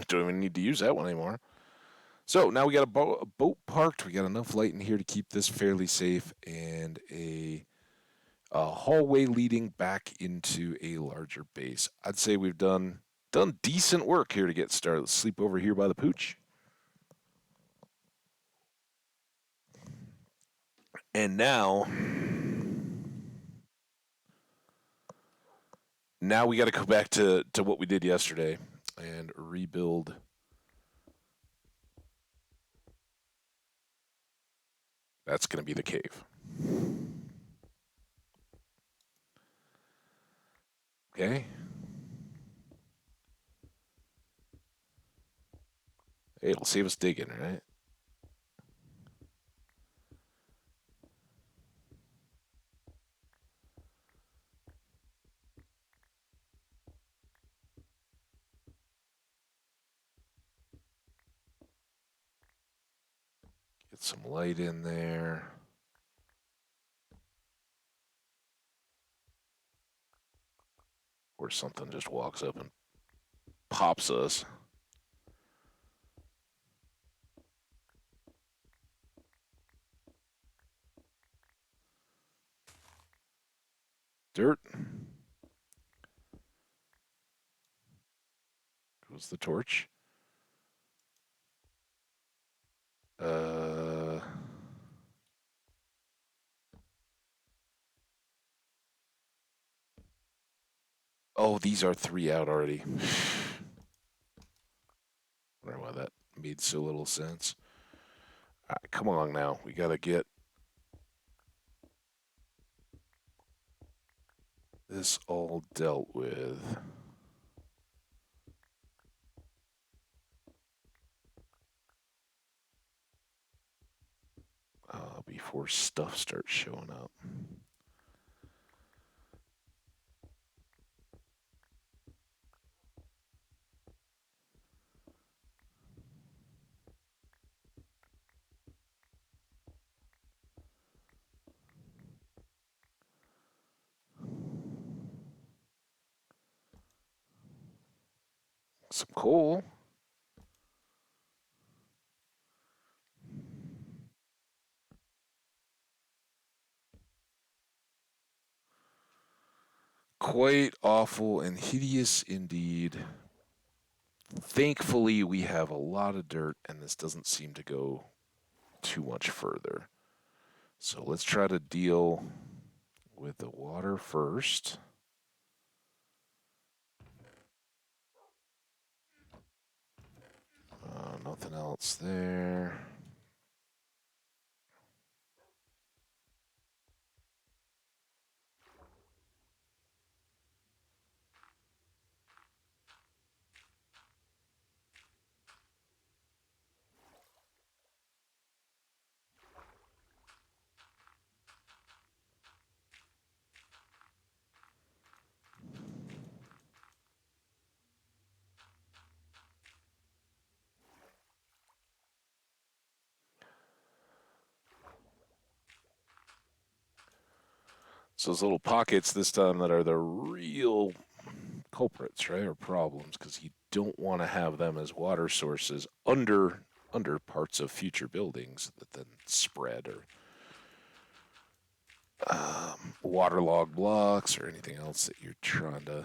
Don't even need to use that one anymore. So now we got a boat parked. We got enough light in here to keep this fairly safe, and a hallway leading back into a larger base. I'd say we've done decent work here to get started. Let's sleep over here by the pooch. And now we got to go back to what we did yesterday and rebuild. That's going to be the cave. Okay. Hey, it'll save us digging, right? Get some light in there. Or something just walks up and pops us. Dirt. Goes the torch. Uh, oh, these are three out already. I don't know why that made so little sense. All right, come on now. We got to get this all dealt with. Before stuff starts showing up. Some coal. Quite awful and hideous indeed. Thankfully, we have a lot of dirt, and this doesn't seem to go too much further. So let's try to deal with the water first. Nothing else there. So those little pockets this time that are the real culprits, right, or problems, because you don't want to have them as water sources under parts of future buildings that then spread or waterlogged blocks or anything else that you're trying to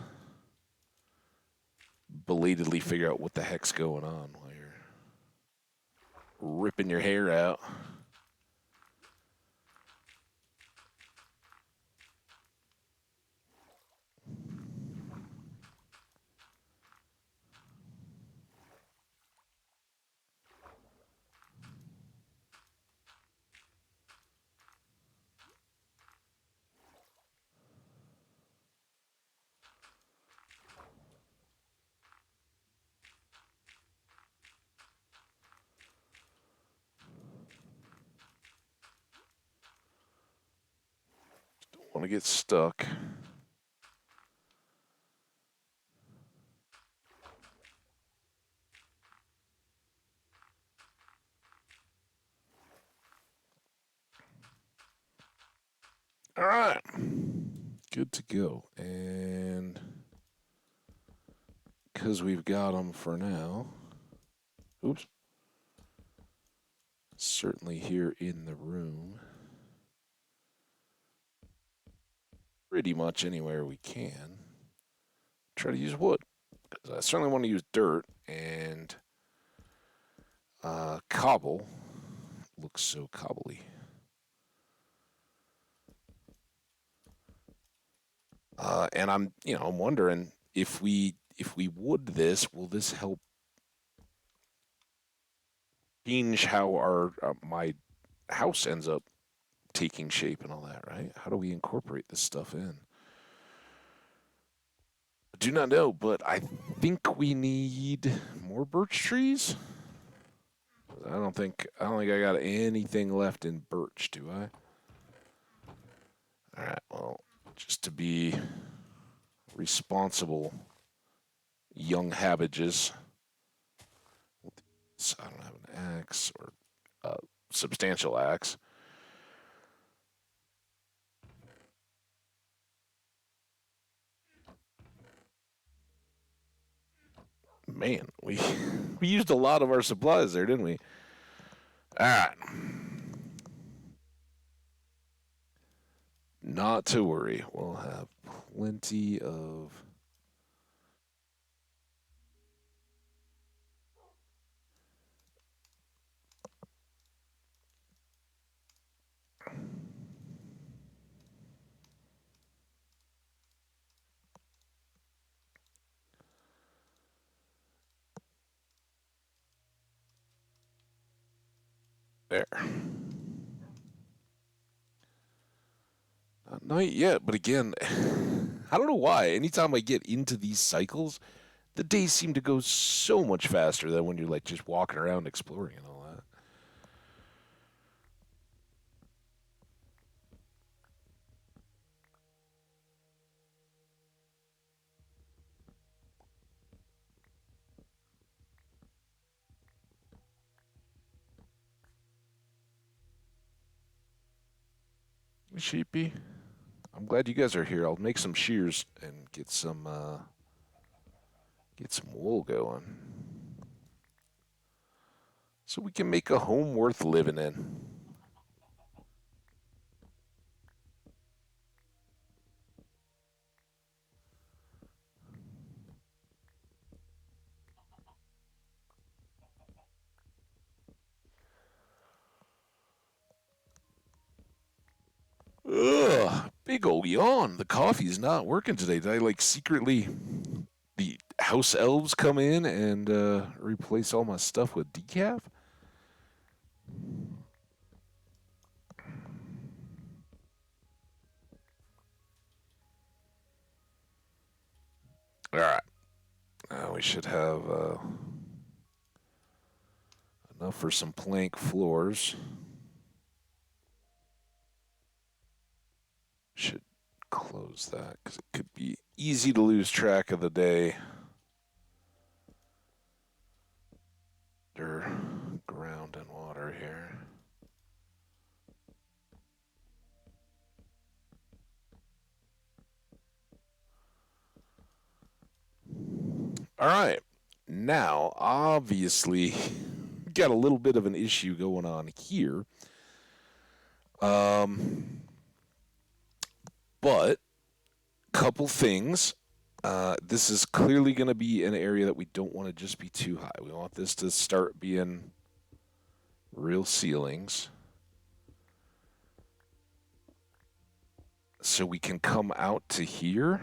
belatedly figure out what the heck's going on while you're ripping your hair out. Don't want to get stuck. All right. Good to go. And because we've got them for now, oops, certainly here in the room, pretty much anywhere we can, try to use wood. Because I certainly want to use dirt, and cobble looks so cobbly. And I'm wondering if we wood this, will this help change how our my house ends up taking shape and all that, right? How do we incorporate this stuff in? I do not know, but I think we need more birch trees. I don't think I got anything left in birch, do I? All right, well, just to be responsible young Habbages. I don't have an axe or a substantial axe. Man, we we used a lot of our supplies there, didn't we? All right. Not to worry. We'll have plenty of. There. Not night yet, but again, I don't know why. Anytime I get into these cycles, the days seem to go so much faster than when you're like just walking around exploring and all that. Sheepy, I'm glad you guys are here. I'll make some shears and get some wool going, so we can make a home worth living in. Ugh, big ol' yawn. The coffee's not working today. Did I like secretly the house elves come in and replace all my stuff with decaf? All right, we should have enough for some plank floors. Should close that because it could be easy to lose track of the day. Under ground and water here. All right. Now, obviously, got a little bit of an issue going on here. Um, but couple things. This is clearly going to be an area that we don't want to just be too high. We want this to start being real ceilings, so we can come out to here.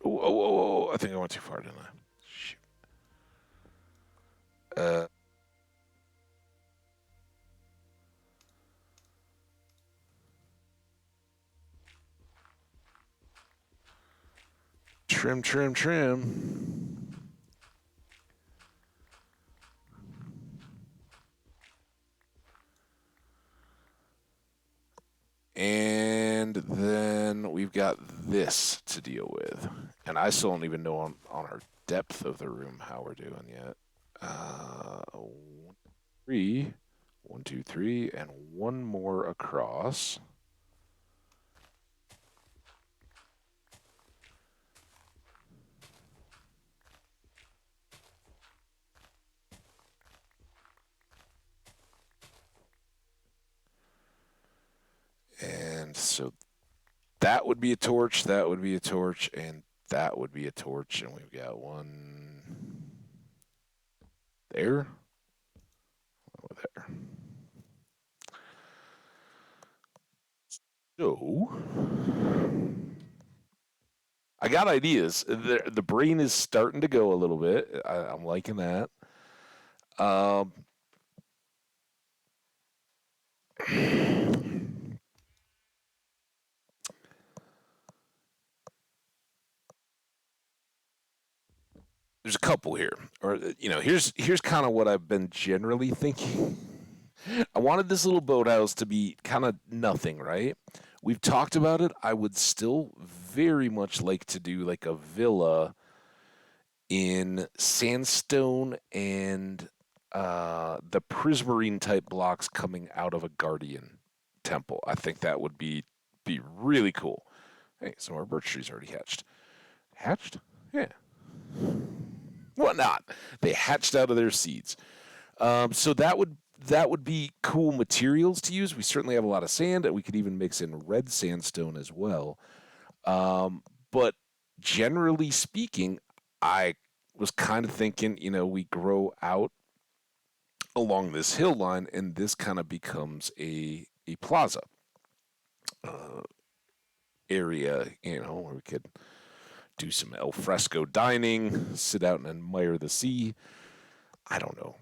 Oh, oh, oh, oh, I think I went too far, didn't I? Shoot. Uh, trim, trim, trim. And then we've got this to deal with. And I still don't even know on our depth of the room how we're doing yet. Uh, three, 1, 2, 3, and one more across. And so that would be a torch, that would be a torch, and that would be a torch. And we've got one there, over there. So I got ideas. The brain is starting to go a little bit. I'm liking that. Um, there's a couple here, or here's kind of what I've been generally thinking. I wanted this little boathouse to be kind of nothing, right? We've talked about it. I would still very much like to do like a villa in sandstone and the prismarine type blocks coming out of a guardian temple. I think that would be really cool. Hey, some of our birch trees already hatched. Hatched? Yeah. What not? They hatched out of their seeds. So that would be cool materials to use. We certainly have a lot of sand, and we could even mix in red sandstone as well. But generally speaking, I was kind of thinking, we grow out along this hill line, and this kind of becomes a plaza uh, area, where we could do some al fresco dining, sit out and admire the sea. I don't know.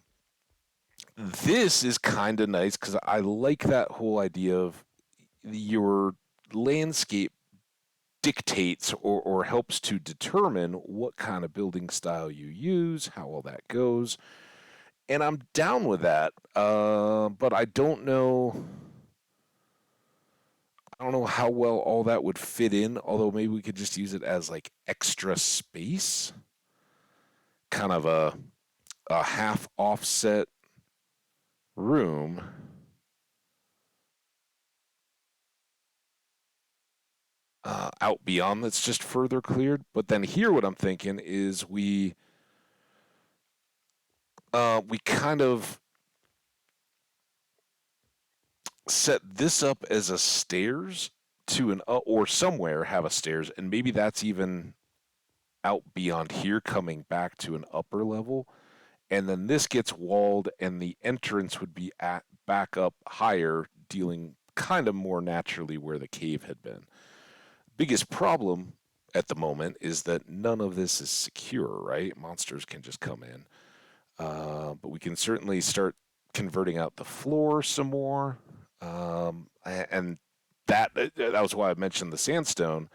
This is kind of nice because I like that whole idea of your landscape dictates or helps to determine what kind of building style you use, how all that goes. And I'm down with that. But I don't know. I don't know how well all that would fit in. Although maybe we could just use it as like extra space, kind of a half offset room. Out beyond that's just further cleared. But then here, what I'm thinking is we kind of set this up as a stairs to an or somewhere have a stairs, and maybe that's even out beyond here, coming back to an upper level, and then this gets walled, and the entrance would be at back up higher, dealing kind of more naturally where the cave had been. Biggest problem at the moment is that none of this is secure, right? Monsters can just come in. But we can certainly start converting out the floor some more. And that was why I mentioned the sandstone.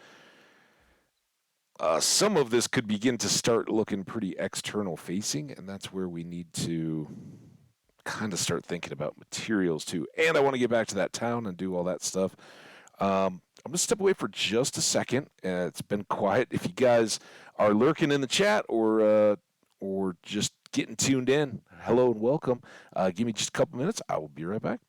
Some of this could begin to start looking pretty external facing, and that's where we need to kind of start thinking about materials too. And I want to get back to that town and do all that stuff. I'm gonna step away for just a second. It's been quiet. If you guys are lurking in the chat or just getting tuned in, hello and welcome. Give me just a couple minutes. I will be right back.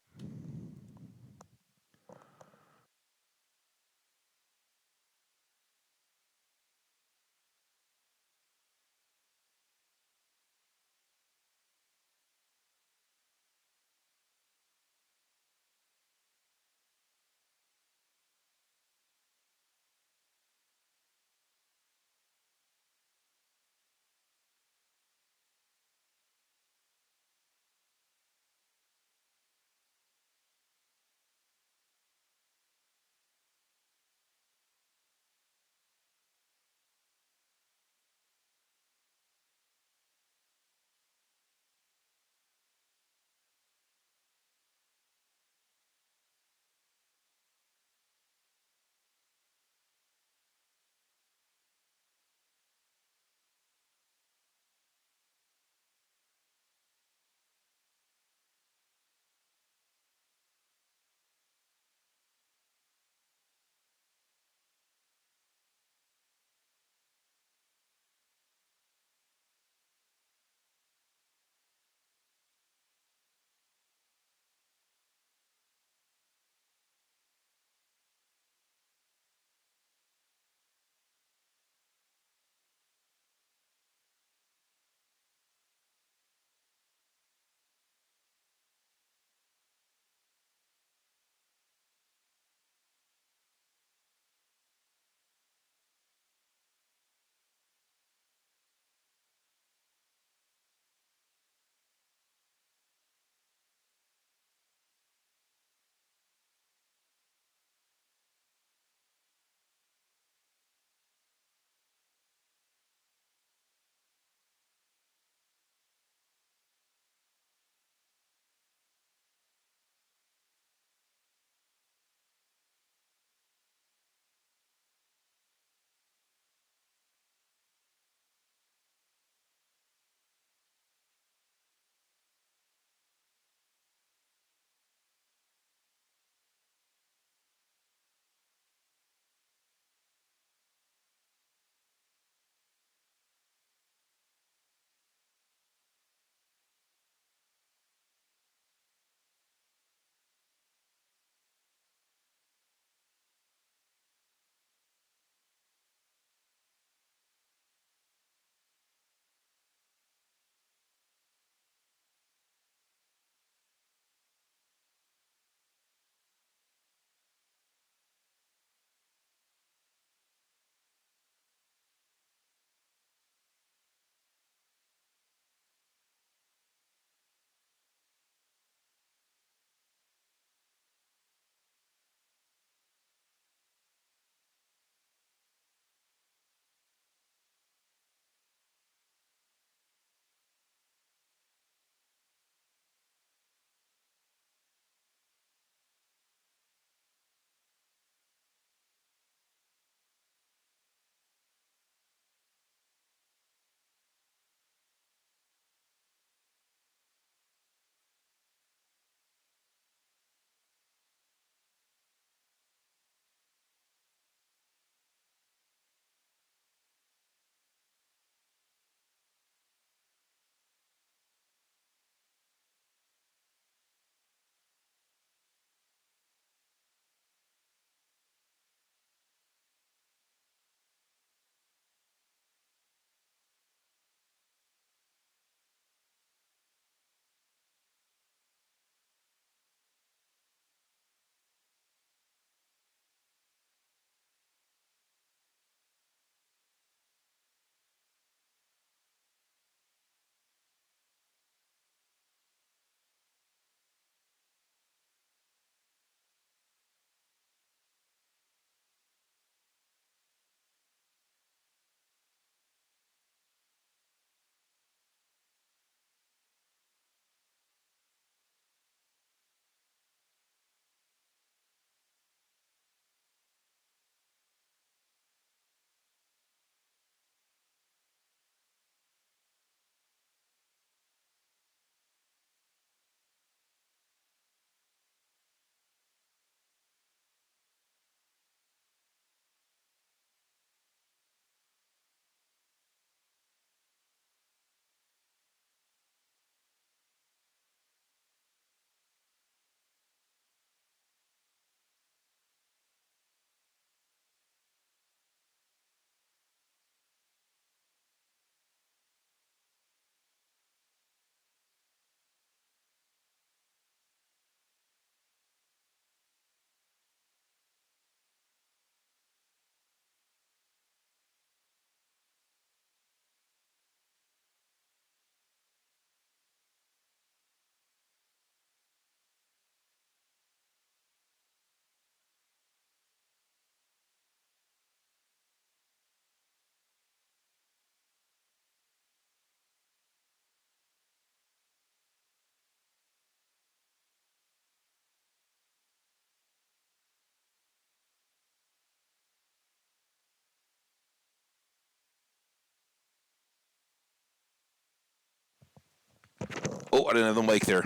Oh, I didn't have the mic there.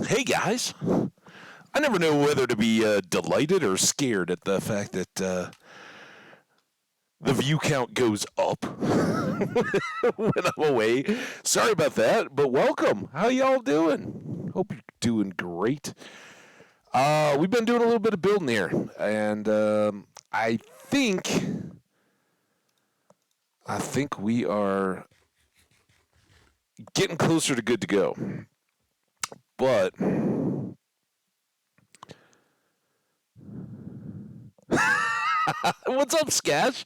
Hey, guys. I never know whether to be delighted or scared at the fact that the view count goes up when I'm away. Sorry about that, but welcome. How y'all doing? Hope you're doing great. We've been doing a little bit of building here, and I think we are getting closer to good to go. But what's up, Skash?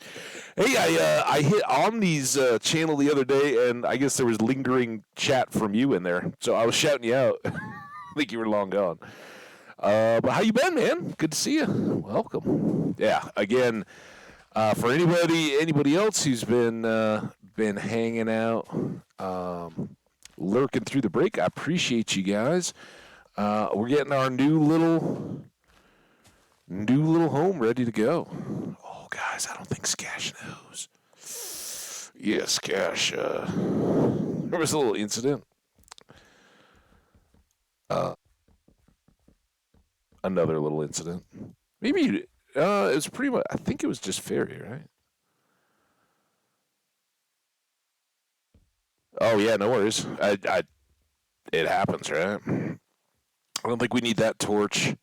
Hey, I hit Omni's channel the other day, and I guess there was lingering chat from you in there, so I was shouting you out. I think you were long gone. But how you been, man? Good to see you. Welcome. Yeah, again, for anybody else who's been hanging out, lurking through the break, I appreciate you guys. We're getting our new little home ready to go. Oh, guys, I don't think Skash knows. Yes, Skash. There was a little incident. Another little incident. Maybe it was pretty much. I think it was just Fairy, right? Oh yeah, no worries. It happens, right? I don't think we need that torch.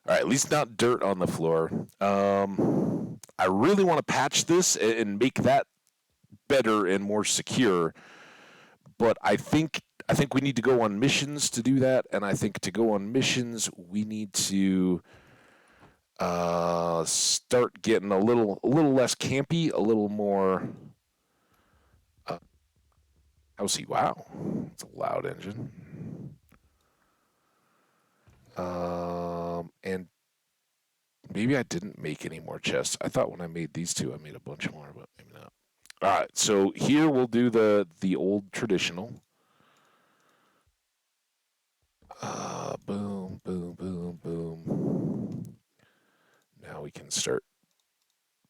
All right, at least not dirt on the floor. I really want to patch this and make that better and more secure, but I think we need to go on missions to do that, and I think to go on missions we need to start getting a little less campy, a little more. Housey, wow, it's a loud engine. And maybe I didn't make any more chests. I thought when I made these two, I made a bunch more, but maybe not. All right, so here we'll do the old traditional. Boom, boom, boom, boom. Now we can start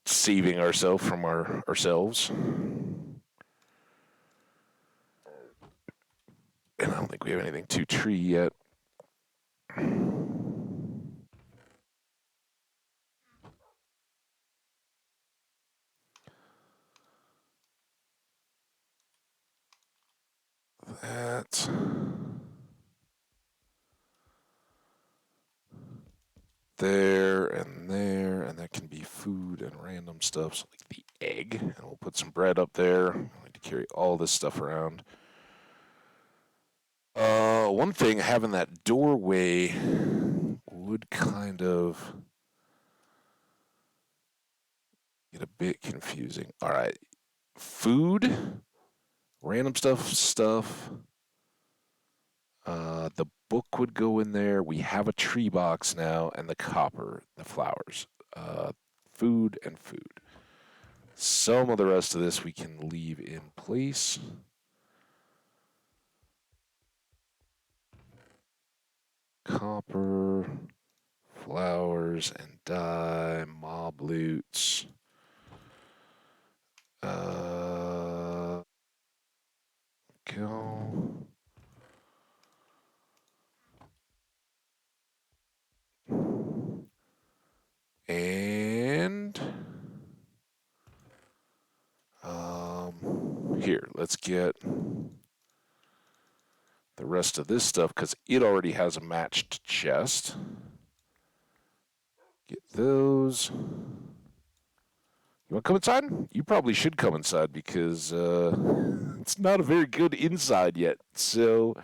saving ourselves from ourselves. And I don't think we have anything to tree yet. That. There, and that can be food and random stuff, so like the egg, and we'll put some bread up there. I need to carry all this stuff around. One thing, having that doorway would kind of get a bit confusing. All right, food, random stuff. The book would go in there. We have a tree box now, and the copper, the flowers, food and food. Some of the rest of this we can leave in place. Copper, flowers and dye, mob loots. Go. And here, let's get the rest of this stuff because it already has a matched chest. Get those. You want to come inside? You probably should come inside because it's not a very good inside yet. So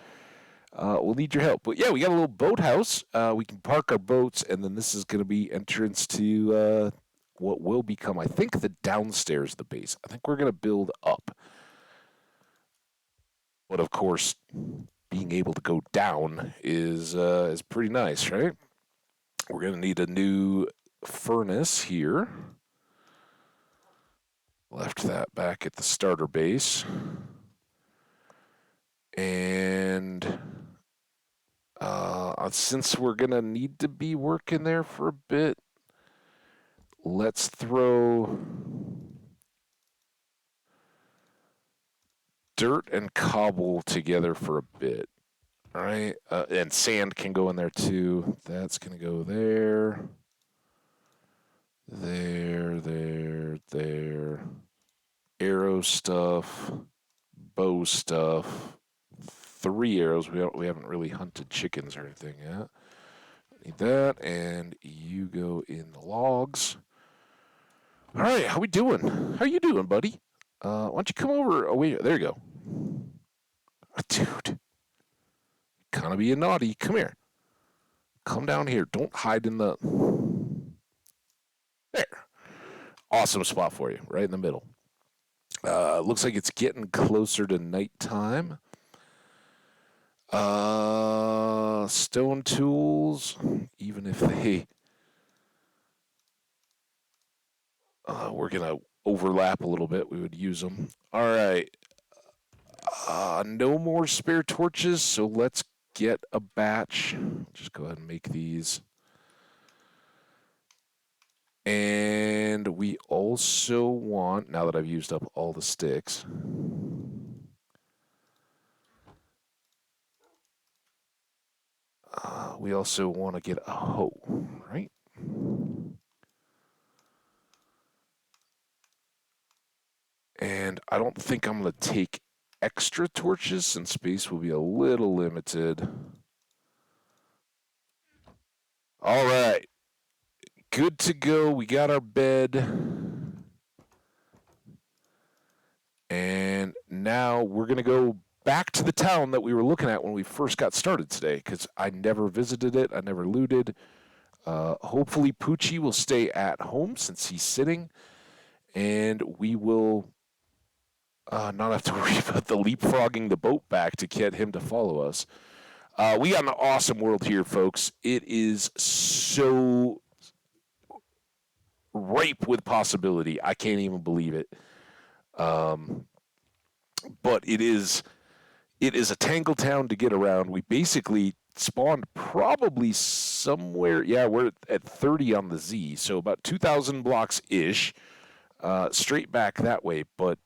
we'll need your help. But yeah, we got a little boathouse. We can park our boats, and then this is going to be entrance to what will become, I think, the downstairs of the base. I think we're going to build up. But of course, being able to go down is pretty nice, right? We're going to need a new furnace here. Left that back at the starter base. And since we're going to need to be working there for a bit, let's throw dirt and cobble together for a bit. All right, and sand can go in there too. That's gonna go there, there. Arrow stuff, bow stuff. 3 arrows. We haven't really hunted chickens or anything yet. Need that, and you go in the logs. All right, how we doing? How you doing, buddy? Why don't you come over? Oh wait, there you go, dude. Kind of being naughty. Come here. Come down here. Don't hide in the. There. Awesome spot for you, right in the middle. Looks like it's getting closer to nighttime. Stone tools, even if they were gonna overlap a little bit, we would use them. All right. No more spare torches, so let's get a batch. Just go ahead and make these. And we also want, now that I've used up all the sticks, we also want to get a hoe, right? And I don't think I'm going to take extra torches since space will be a little limited. All right. Good to go. We got our bed. And now we're going to go back to the town that we were looking at when we first got started today because I never visited it. I never looted. Hopefully, Poochie will stay at home since he's sitting. And we will not have to worry about the leapfrogging the boat back to get him to follow us. We got an awesome world here, folks. It is so ripe with possibility. I can't even believe it. But it is a tangle town to get around. We basically spawned probably somewhere. Yeah, we're at 30 on the Z, so about 2,000 blocks ish, straight back that way. But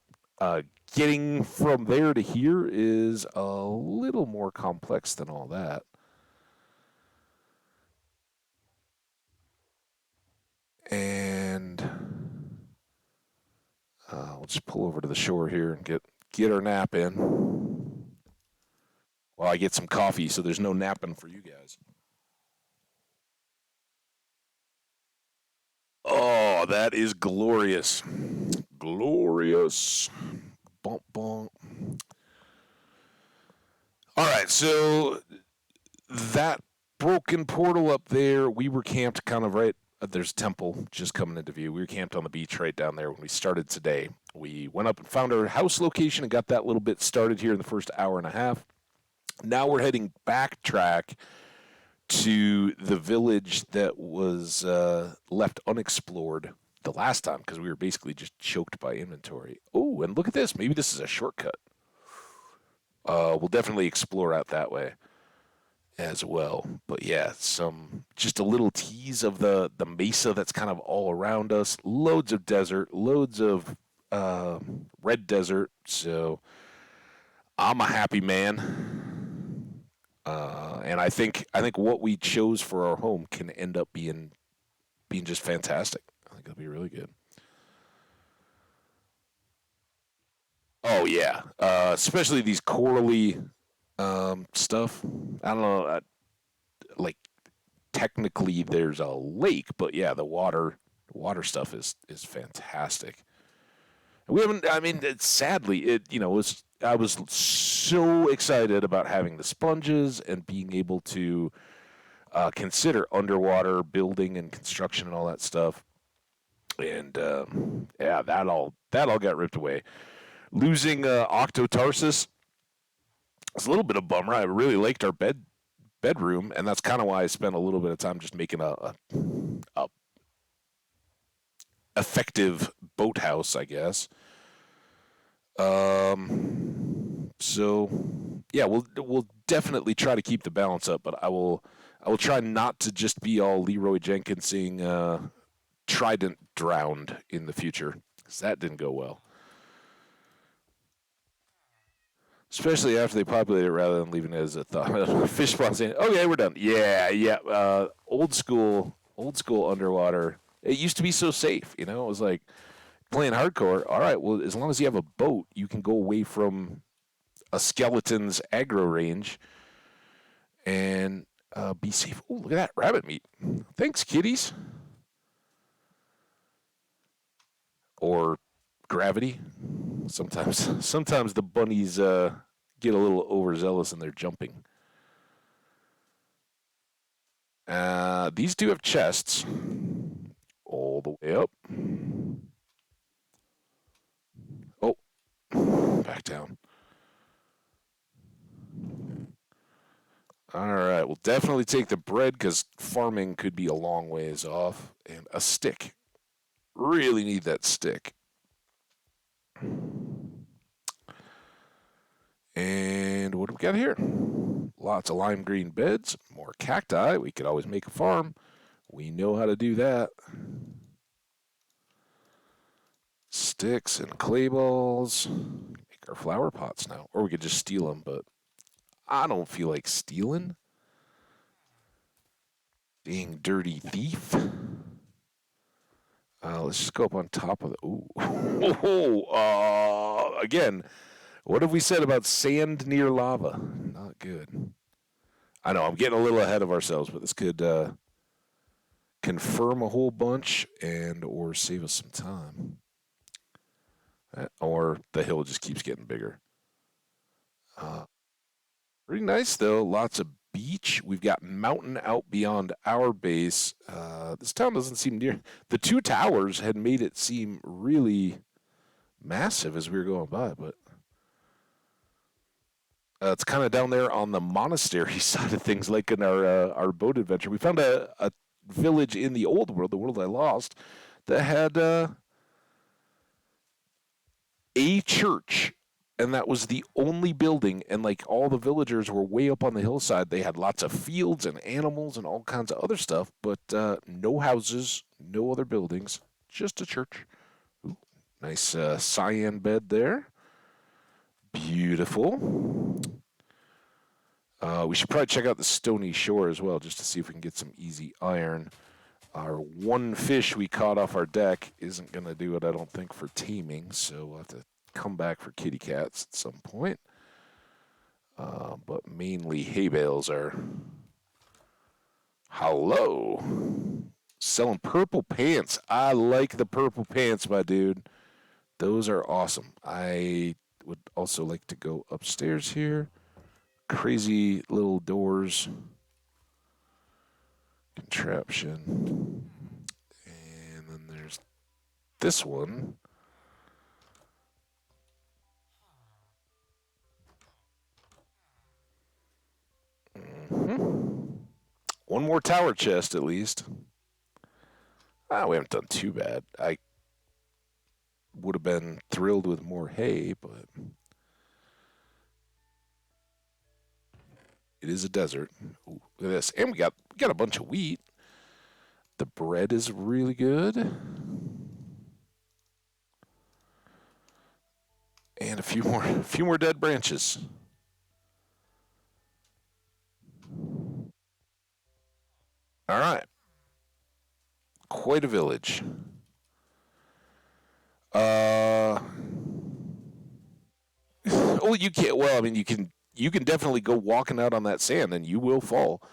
getting from there to here is a little more complex than all that. And we'll just pull over to the shore here and get our nap in. While I get some coffee, so there's no napping for you guys. Oh, that is glorious. Glorious. Bump, bump. All right, so that broken portal up there, we were camped kind of right. There's a temple just coming into view. We were camped on the beach right down there when we started today. We went up and found our house location and got that little bit started here in the first hour and a half. Now we're heading backtrack to the village that was left unexplored the last time because we were basically just choked by inventory. Oh, and look at this. Maybe this is a shortcut. We'll definitely explore out that way as well. But yeah, some just a little tease of the mesa that's kind of all around us. Loads of desert, loads of red desert. So I'm a happy man. And I think what we chose for our home can end up being just fantastic. I think it'll be really good. Oh yeah, especially these corally stuff. I don't know, like technically there's a lake, but yeah, the water stuff is fantastic. We haven't. I mean, sadly, was I was so excited about having the sponges and being able to consider underwater building and construction and all that stuff. And yeah, that all got ripped away. Losing Octotarsus is a little bit of a bummer. I really liked our bedroom, and that's kind of why I spent a little bit of time just making a effective boathouse, I guess. So yeah, we'll definitely try to keep the balance up, but I will try not to just be all Leroy Jenkinsing Trident drowned in the future, because that didn't go well. Especially after they populate it rather than leaving it as a thought. Fish spawn saying, okay, we're done. Yeah, yeah. Old school underwater. It used to be so safe, you know? It was like playing hardcore. All right, well, as long as you have a boat, you can go away from a skeleton's aggro range and be safe. Oh, look at that rabbit meat. Thanks, kitties. Or gravity. Sometimes the bunnies get a little overzealous in their jumping. These do have chests all the way up. Oh, back down. All right, we'll definitely take the bread because farming could be a long ways off. And a stick. Really need that stick. And what do we got here? Lots of lime green beds, more cacti. We could always make a farm. We know how to do that. Sticks and clay balls. Make our flower pots now. Or we could just steal them, but I don't feel like stealing. Being dirty thief. Let's just go up on top of the. Ooh. Again, what have we said about sand near lava? Not good. I know, I'm getting a little ahead of ourselves, but this could confirm a whole bunch and or save us some time. Or the hill just keeps getting bigger. Pretty nice, though. Lots of beach. We've got mountain out beyond our base. This town doesn't seem near. The two towers had made it seem really massive as we were going by, but it's kind of down there on the monastery side of things, like in our boat adventure. We found a village in the old world, the world I lost, that had a church, and that was the only building. And like all the villagers were way up on the hillside. They had lots of fields and animals and all kinds of other stuff, but no houses, no other buildings, just a church. Ooh, nice cyan bed there. Beautiful. We should probably check out the stony shore as well, just to see if we can get some easy iron. Our one fish we caught off our deck isn't going to do it, I don't think, for taming, so we'll have to come back for kitty cats at some point. But mainly hay bales are... Hello! Selling purple pants. I like the purple pants, my dude. Those are awesome. I would also like to go upstairs here. Crazy little doors. Contraption. And then there's this one. One more tower chest at least. We haven't done too bad. I would have been thrilled with more hay, but it is a desert. Ooh, look at this. And we got a bunch of wheat. The bread is really good. And a few more dead branches. All right. Quite a village. Oh, you can't. Well, I mean, you can definitely go walking out on that sand, and you will fall.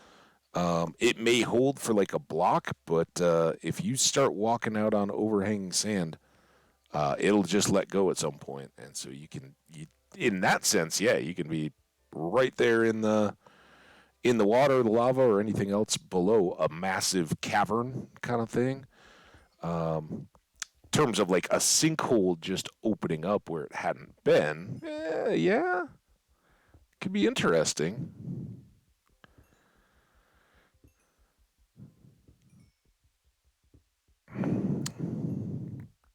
It may hold for like a block, but if you start walking out on overhanging sand, it'll just let go at some point, and so in that sense, yeah, you can be right there in the water, the lava, or anything else below a massive cavern kind of thing. In terms of like a sinkhole just opening up where it hadn't been, yeah, could be interesting.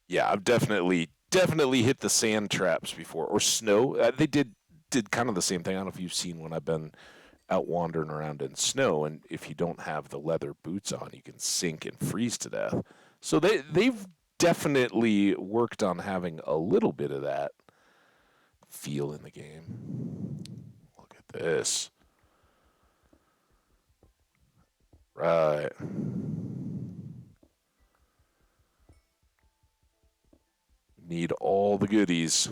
Yeah, I've definitely hit the sand traps before, or snow. They did kind of the same thing. I don't know if you've seen when I've been out wandering around in snow, and if you don't have the leather boots on, you can sink and freeze to death. So they've definitely worked on having a little bit of that feel in the game. Look at this. Right. Need all the goodies.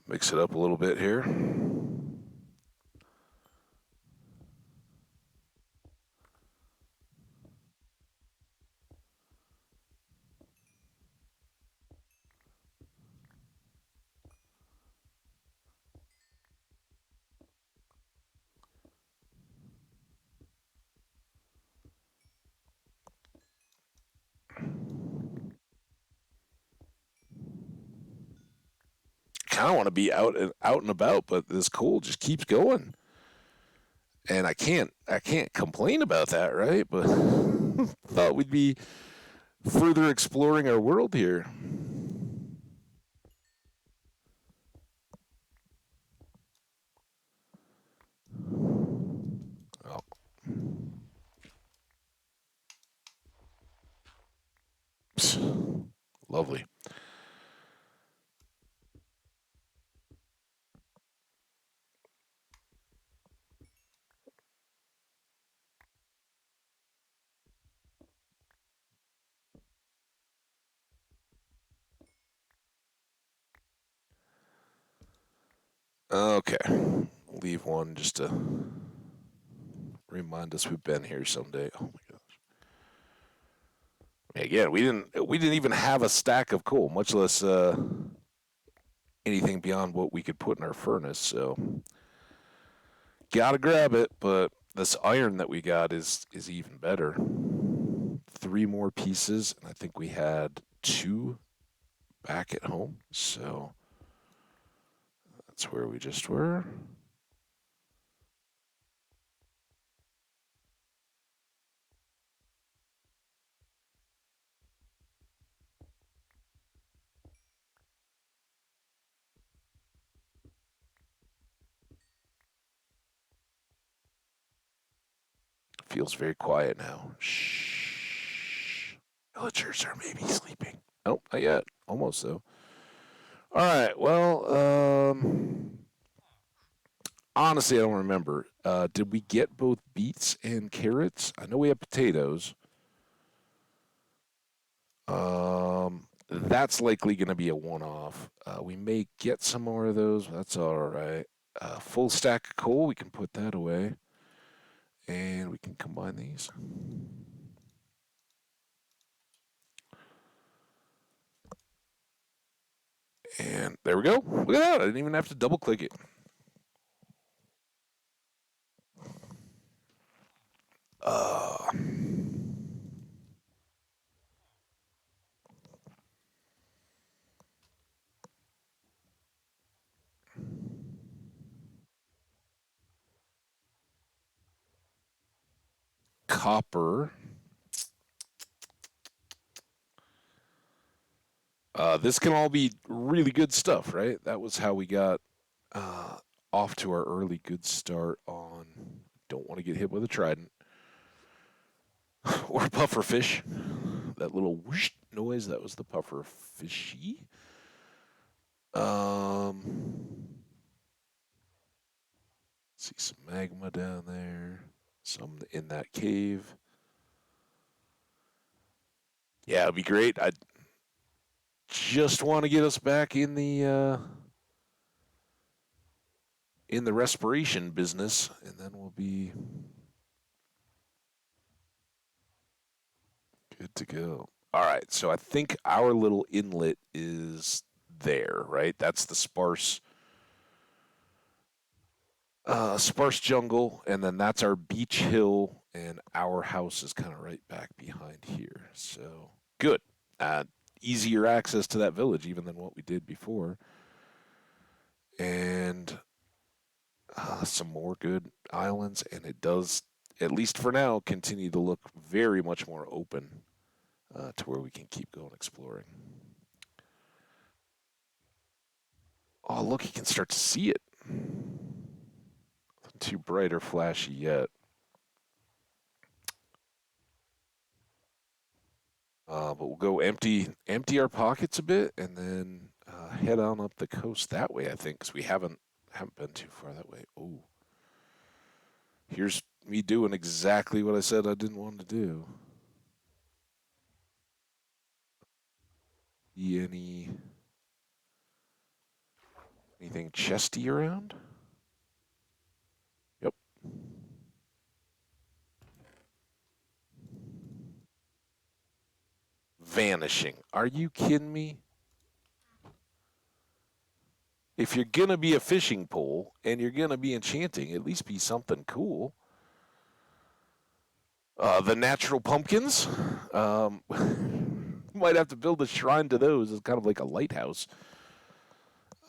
Mix it up a little bit here. Kind of want to be out and about, but this cold just keeps going, and I can't complain about that, right? But thought we'd be further exploring our world here. Oh, lovely. Okay, leave one just to remind us we've been here someday. Oh my gosh! Again, we didn't even have a stack of coal, much less anything beyond what we could put in our furnace. So gotta grab it. But this iron that we got is even better. Three more pieces, and I think we had two back at home. So that's where we just were. Feels very quiet now. Shh. Villagers are maybe sleeping. Oh, not yet. Almost though. All right. Well, honestly, I don't remember. Did we get both beets and carrots? I know we have potatoes. That's likely going to be a one-off. We may get some more of those. That's all right. Full stack of coal. We can put that away, and we can combine these. And there we go. Look at that. I didn't even have to double click it. Uh, Copper. This can all be really good stuff, right? That was how we got uh, off to our early good start on. Don't want to get hit with a trident or pufferfish. That little whoosh noise, that was the pufferfishy. See some magma down there, some in that cave. Yeah, it'd be great. I just want to get us back in the respiration business, and then we'll be good to go. All right, so I think our little inlet is there, right? That's the sparse jungle, and then that's our beach hill, and our house is kind of right back behind here. So good. Uh, Easier access to that village even than what we did before. And some more good islands, and it does, at least for now, continue to look very much more open to where we can keep going exploring. Oh, look, you can start to see it. Not too bright or flashy yet. But we'll go empty our pockets a bit, and then head on up the coast that way. I think because we haven't been too far that way. Oh, here's me doing exactly what I said I didn't want to do. See anything chesty around? Yep. Vanishing. Are you kidding me? If you're gonna be a fishing pole and you're gonna be enchanting, at least be something cool. The natural pumpkins. Um, might have to build a shrine to those. It's kind of like a lighthouse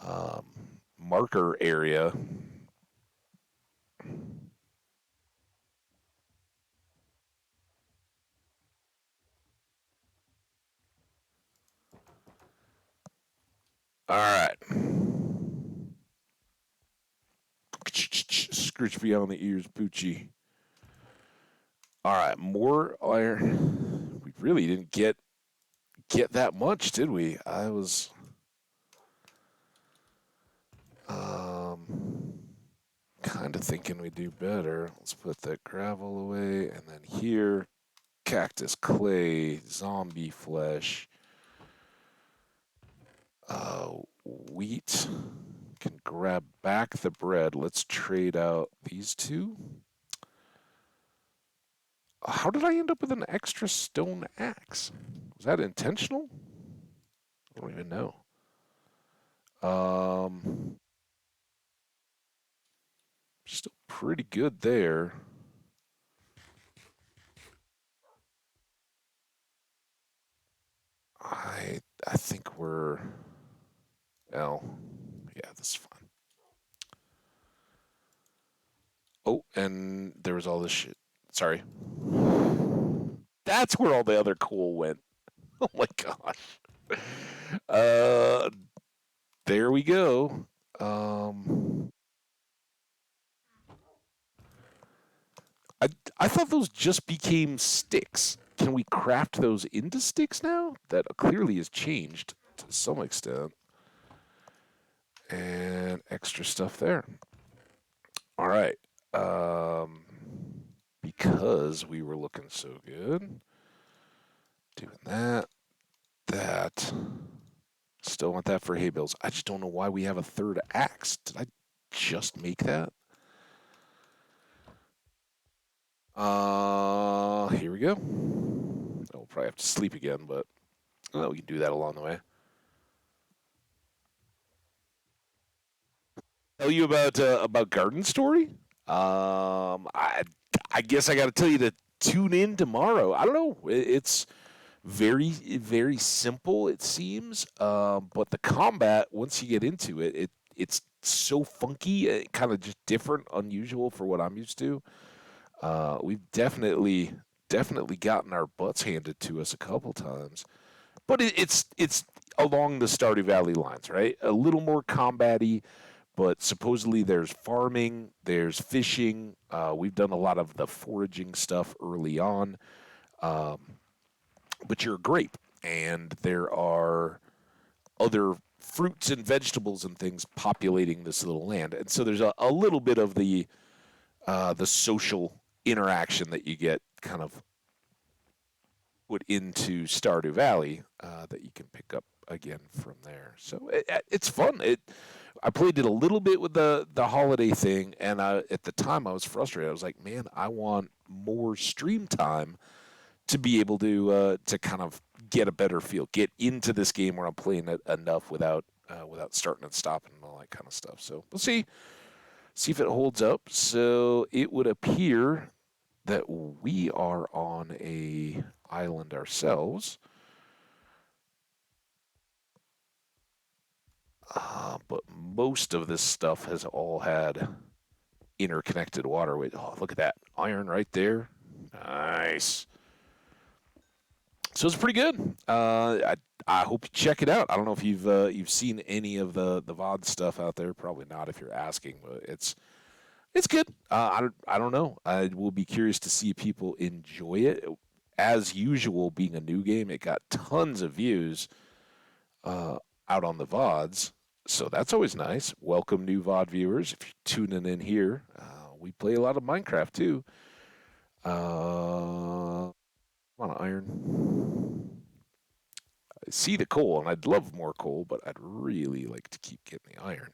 um, marker area. All right. Scritch beyond the ears, Poochie. All right, more iron. We really didn't get that much, did we? I was um, kind of thinking we'd do better. Let's put that gravel away, and then here, cactus clay, zombie flesh, uh, wheat. Can grab back the bread. Let's trade out these two. How did I end up with an extra stone axe? Was that intentional? I don't even know. Um, Still pretty good there. I think we're well, yeah, this is fine. Oh, and there was all this shit. Sorry. That's where all the other coal went. Oh my gosh. Uh, there we go. Um, I I thought those just became sticks. Can we craft those into sticks now? That clearly has changed to some extent. And extra stuff there. All right. Um, because we were looking so good, doing that, that. Still want that for hay bales. I just don't know why we have a third axe. Did I just make that? Here we go. I'll probably have to sleep again, but we can do that along the way. Tell you about Garden Story. I guess I got to tell you to tune in tomorrow. I don't know. It's very simple. It seems, but the combat once you get into it's so funky, kind of just different, unusual for what I'm used to. We've definitely gotten our butts handed to us a couple times, but it's along the Stardew Valley lines, right? A little more combat-y, but supposedly there's farming, there's fishing. We've done a lot of the foraging stuff early on, um, but you're a grape, and there are other fruits and vegetables and things populating this little land, and so there's a little bit of the social interaction that you get kind of put into Stardew Valley that you can pick up again from there. So it's fun. I played it a little bit with the holiday thing, and at the time I was frustrated. I was like, man, I want more stream time to be able to kind of get a better feel, get into this game where I'm playing it enough without starting and stopping and all that kind of stuff. So we'll see if it holds up. So it would appear that we are on a island ourselves, but most of this stuff has all had interconnected waterway. Oh, look at that iron right there. Nice. So it's pretty good. I hope you check it out. I don't know if you've seen any of the VOD stuff out there. Probably not if you're asking, but it's good. I don't know. I will be curious to see if people enjoy it. As usual, being a new game, it got tons of views out on the VODs, so that's always nice. Welcome new VOD viewers. If you're tuning in here, we play a lot of Minecraft too. Come on, iron. I see the coal, and I'd love more coal, but I'd really like to keep getting the iron.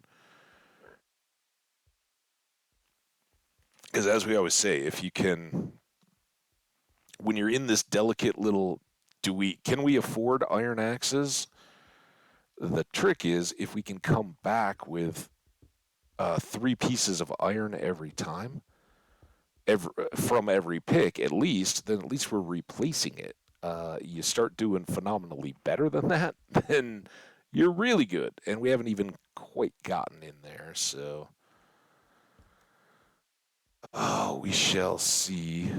Because as we always say, if you can, when you're in this delicate little, can we afford iron axes? The trick is if we can come back with 3 pieces of iron every time, from every pick at least, then at least we're replacing it. You start doing phenomenally better than that, then you're really good. And we haven't even quite gotten in there, so. Oh, we shall see.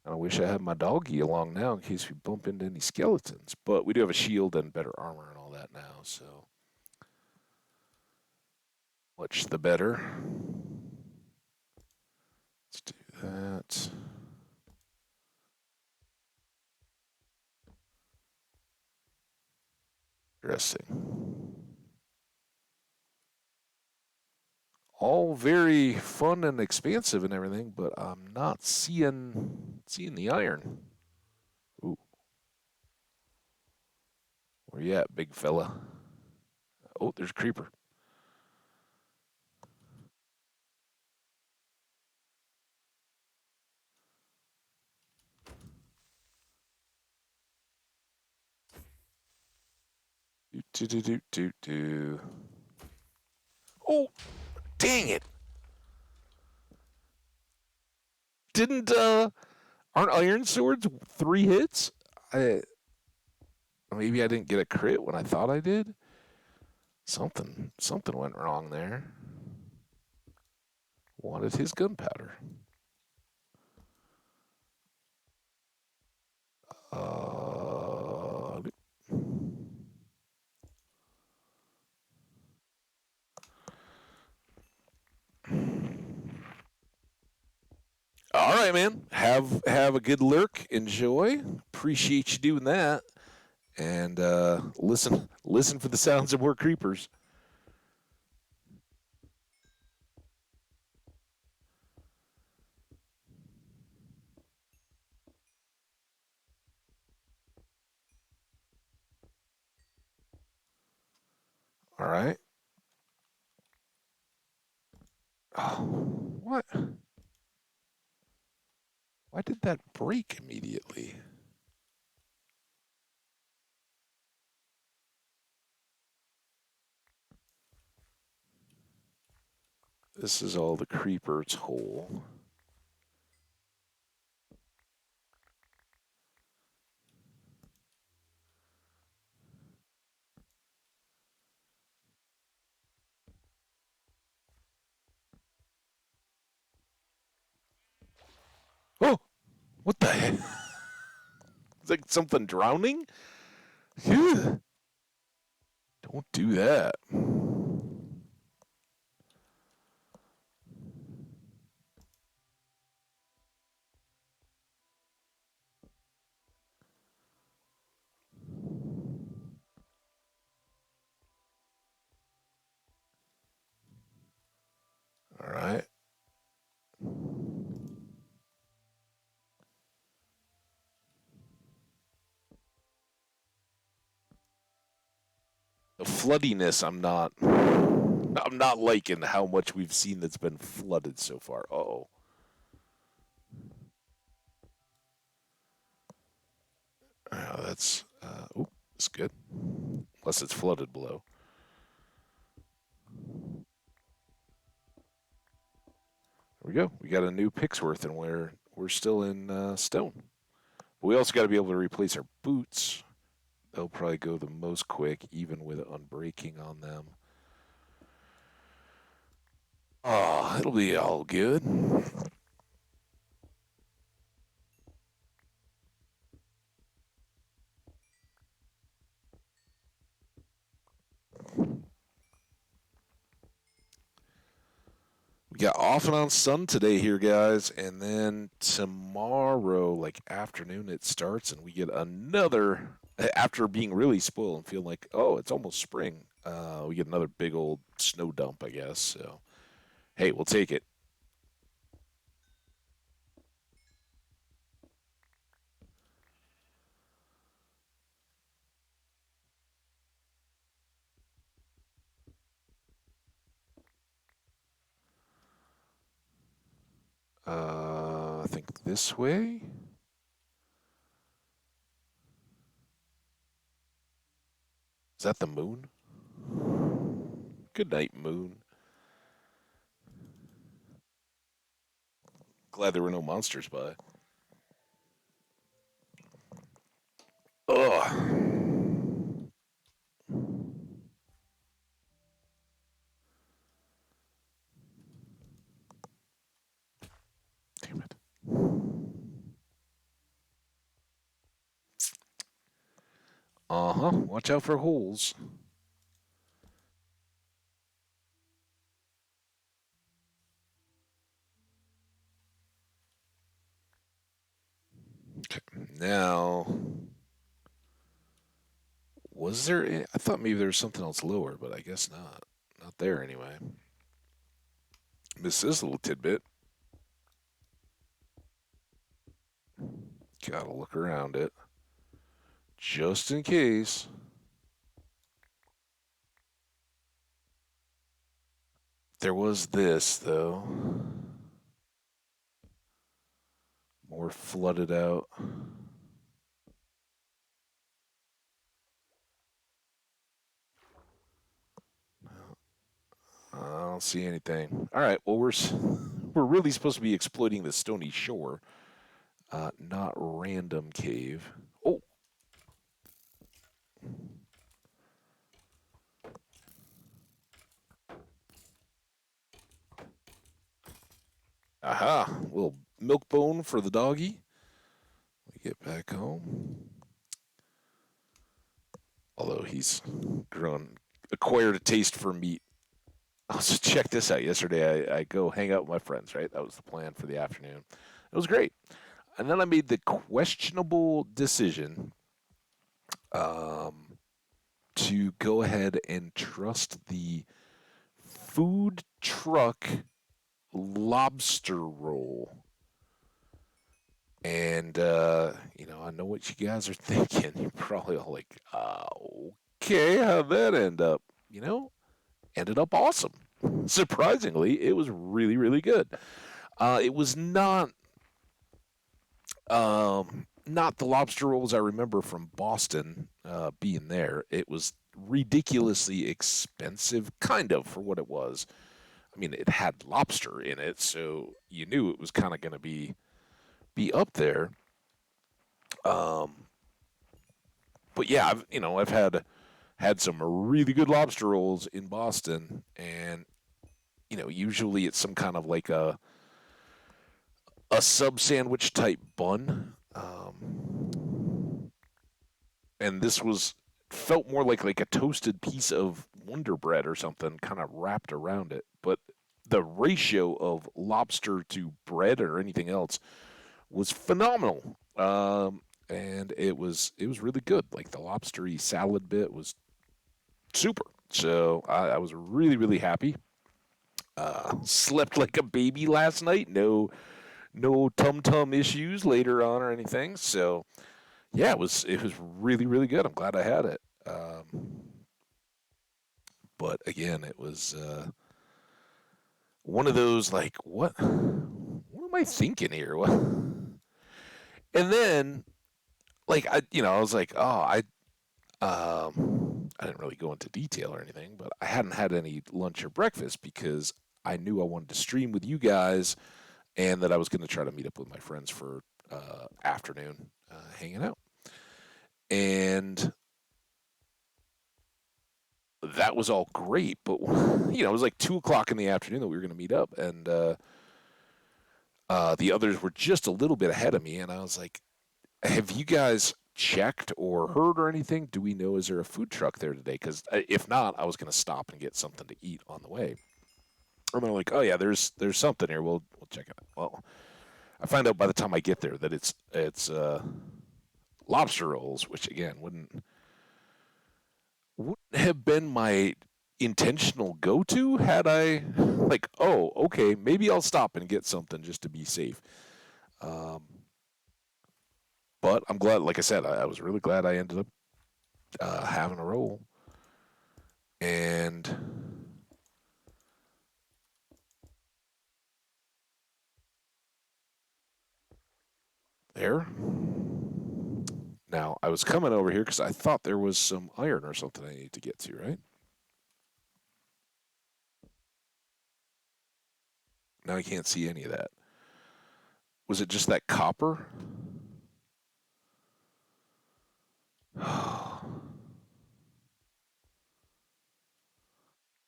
I wish I had my doggy along now in case we bump into any skeletons. But we do have a shield and better armor and all that now, so much the better. Let's do that. Interesting. All very fun and expansive and everything, but I'm not seeing the iron. Ooh, where you at, big fella? Oh, there's a creeper. Do do do do do. Oh, dang it! Didn't aren't iron swords 3 hits? I maybe I didn't get a crit when I thought I did. Something went wrong there. Wanted his gunpowder. Uh, all right, man. Have a good lurk. Enjoy. Appreciate you doing that. And listen for the sounds of more creepers. All right. Oh, what? Why did that break immediately? This is all the creeper's hole. Oh, what the heck? It's like something drowning? Phew. Don't do that. All right. The floodiness, I'm not liking how much we've seen that's been flooded so far. Oh, that's good. Unless it's flooded below. There we go. We got a new Pixworth, and we're still in stone. We also got to be able to replace our boots. They'll probably go the most quick, even with unbreaking on them. Oh, it'll be all good. We got off and on sun today here, guys, and then tomorrow, like afternoon, it starts, and we get another. After being really spoiled and feeling like, oh, it's almost spring, we get another big old snow dump, I guess. So, hey, we'll take it. I think this way. Is that the moon? Good night, moon. Glad there were no monsters by. Ugh. Damn it. Uh huh. Watch out for holes. Okay. Now, was there? I thought maybe there was something else lower, but I guess not. Not there anyway. Missed this little tidbit. Gotta look around it. Just in case. There was this, though. More flooded out. I don't see anything. All right. Well, we're really supposed to be exploiting the stony shore, not random cave. Oh, aha! Little milk bone for the doggy. We get back home. Although he's acquired a taste for meat. Also, check this out. Yesterday, I go hang out with my friends. Right, that was the plan for the afternoon. It was great. And then I made the questionable decision um, to go ahead and trust the food truck lobster roll. And, I know what you guys are thinking. You're probably all like, okay, how'd that end up? Ended up awesome. Surprisingly, it was really, really good. It was not the lobster rolls I remember from Boston being there. It was ridiculously expensive, kind of, for what it was. I mean, it had lobster in it, so you knew it was kind of going to be up there. Um, but yeah, I've had some really good lobster rolls in Boston, and usually it's some kind of like a sub sandwich type bun. And this was felt more like a toasted piece of Wonder Bread or something, kind of wrapped around it. But the ratio of lobster to bread or anything else was phenomenal. And it was really good. Like the lobstery salad bit was super. So I was really really happy. Slept like a baby last night. No tum tum issues later on or anything. So yeah, it was really really good. I'm glad I had it. But again, it was one of those like what am I thinking here? What? And then like I was like, oh, I didn't really go into detail or anything, but I hadn't had any lunch or breakfast because I knew I wanted to stream with you guys and that I was going to try to meet up with my friends for afternoon hanging out. And that was all great, but it was like 2 o'clock in the afternoon that we were going to meet up, and the others were just a little bit ahead of me, and I was like, "Have you guys checked or heard or anything? Do we know, is there a food truck there today? Because if not, I was going to stop and get something to eat on the way." And they're like, "Oh yeah, there's something here. We'll check it out." Well, I find out by the time I get there that it's lobster rolls, which again wouldn't have been my intentional go-to had I like, oh, okay, maybe I'll stop and get something just to be safe. Um, but I'm glad, like I said, I was really glad I ended up having a roll. And there. Now, I was coming over here because I thought there was some iron or something I needed to get to, right? Now I can't see any of that. Was it just that copper?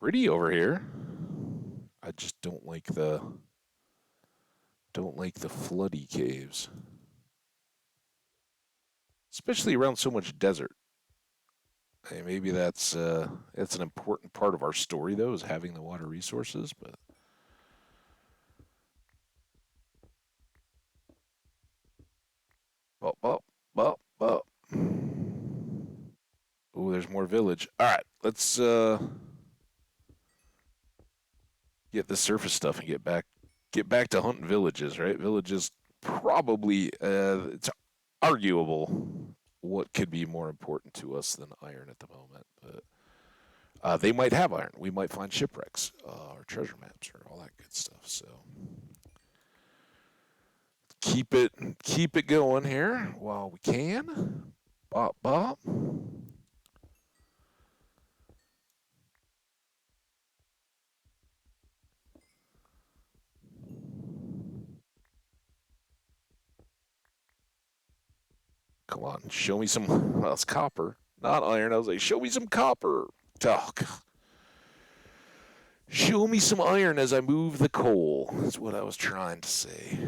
Pretty over here. I just don't like the floody caves, especially around so much desert. Hey, maybe that's an important part of our story, though, is having the water resources. But well, well, well, well. Oh, there's more village. All right, let's get the surface stuff and get back to hunting villages. Right, villages probably it's arguable what could be more important to us than iron at the moment, but they might have iron. We might find shipwrecks or treasure maps or all that good stuff. So keep it going here while we can. Bop bop. Come on, show me some. Well, it's copper, not iron. I was like, show me some copper. Oh, show me some iron as I move the coal. That's what I was trying to say.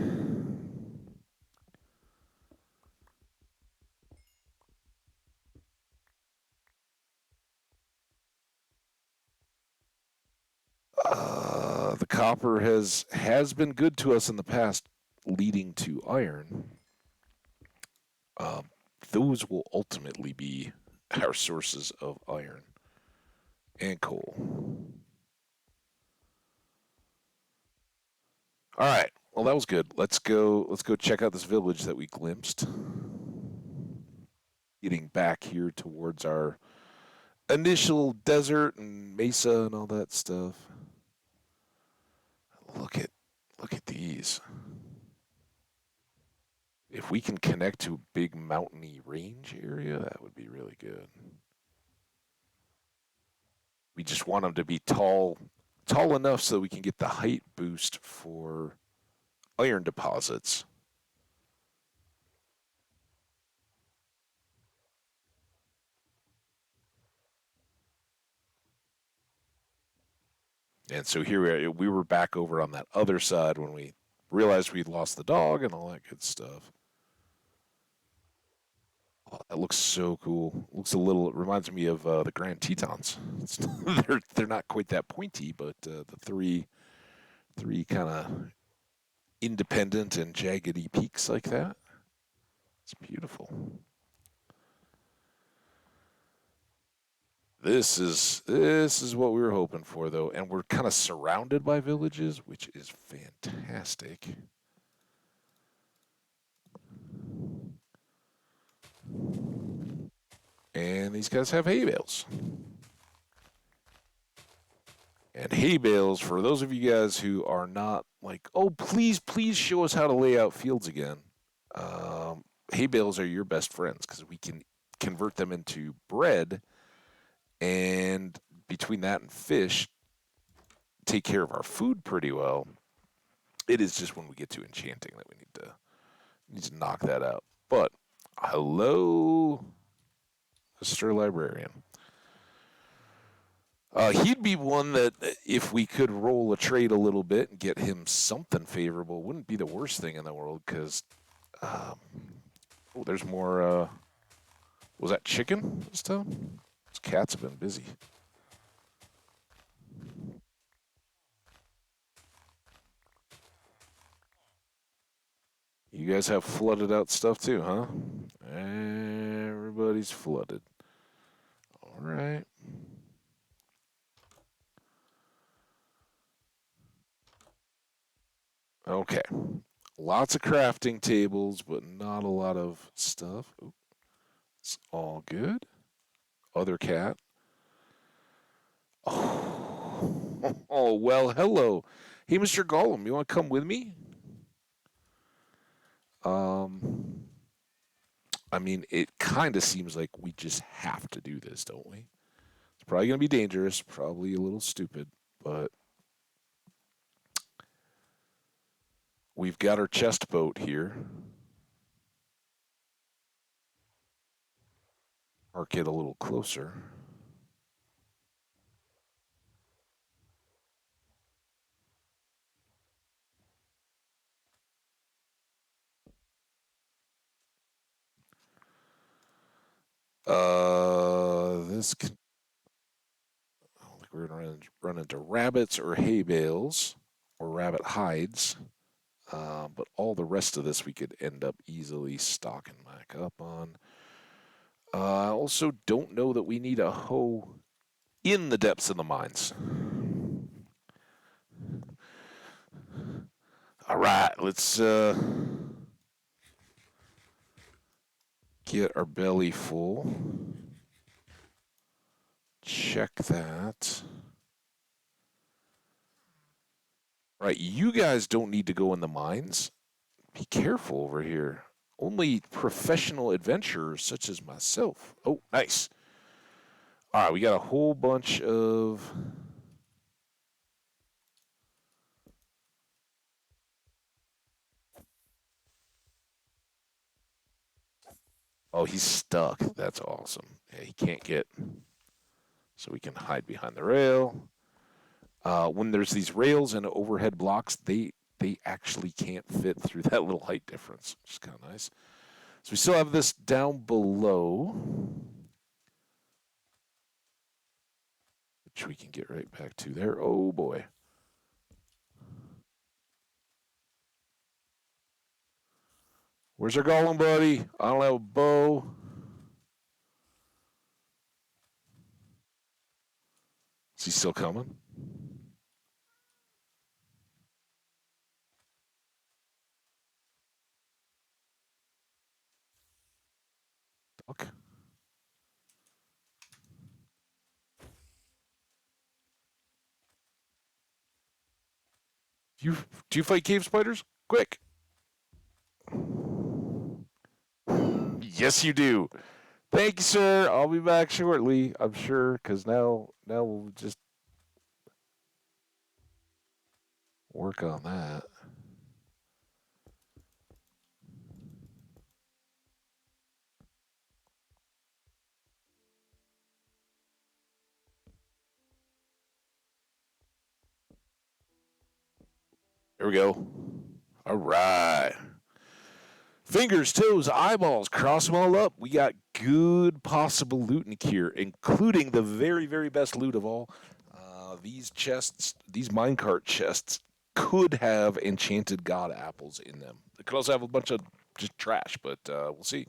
The copper has been good to us in the past, leading to iron. Um, those will ultimately be our sources of iron and coal. All right. Well, that was good. Let's go. Let's go check out this village that we glimpsed. Getting back here towards our initial desert and mesa and all that stuff. Look at look at these. If we can connect to a big mountainy range area, that would be really good. We just want them to be tall enough so we can get the height boost for iron deposits. And so here we were back over on that other side when we realized we'd lost the dog and all that good stuff. Oh, that looks so cool. Looks a little. It reminds me of the Grand Tetons. They're not quite that pointy, but the three kind of independent and jaggedy peaks like that. It's beautiful. This is what we were hoping for, though, and we're kind of surrounded by villages, which is fantastic. And these guys have hay bales. And hay bales, for those of you guys who are not like, oh, please show us how to lay out fields again. Hay bales are your best friends because we can convert them into bread, and between that and fish, take care of our food pretty well. It is just when we get to enchanting that we need Need to knock that out. But hello, Mr. Librarian. He'd be one that, if we could roll a trade a little bit and get him something favorable, wouldn't be the worst thing in the world. Because, um, oh, there's more. Was that chicken this time? Those cats have been busy. You guys have flooded out stuff too, huh? Everybody's flooded. All right. Okay. Lots of crafting tables, but not a lot of stuff. Ooh, it's all good. Other cat. Oh, oh well, hello. Hey, Mr. Gollum, you want to come with me? Um, I mean, it kind of seems like we just have to do this, don't we? It's probably going to be dangerous, probably a little stupid, but we've got our chest boat here. Arc it a little closer. This can, I don't think we're going to run into rabbits or hay bales or rabbit hides. But all the rest of this we could end up easily stocking back up on. I also don't know that we need a hoe in the depths of the mines. All right, let's get our belly full. Check that. Right, you guys don't need to go in the mines. Be careful over here. Only professional adventurers such as myself. Oh, nice. All right, we got a whole bunch of. Oh, he's stuck. That's awesome. Yeah, he can't get. So we can hide behind the rail. When there's these rails and overhead blocks, they actually can't fit through that little height difference, which is kind of nice. So we still have this down below, which we can get right back to there. Oh boy. Where's our golem buddy? I don't have a bow. Is he still coming? Duck. Do you fight cave spiders? Quick. Yes, you do. Thank you, sir. I'll be back shortly, I'm sure, because now we'll just work on that. There we go. All right. Fingers, toes, eyeballs, cross them all up. We got good possible loot in here, including the very, very best loot of all. These chests, these minecart chests, could have enchanted god apples in them. They could also have a bunch of just trash, but we'll see.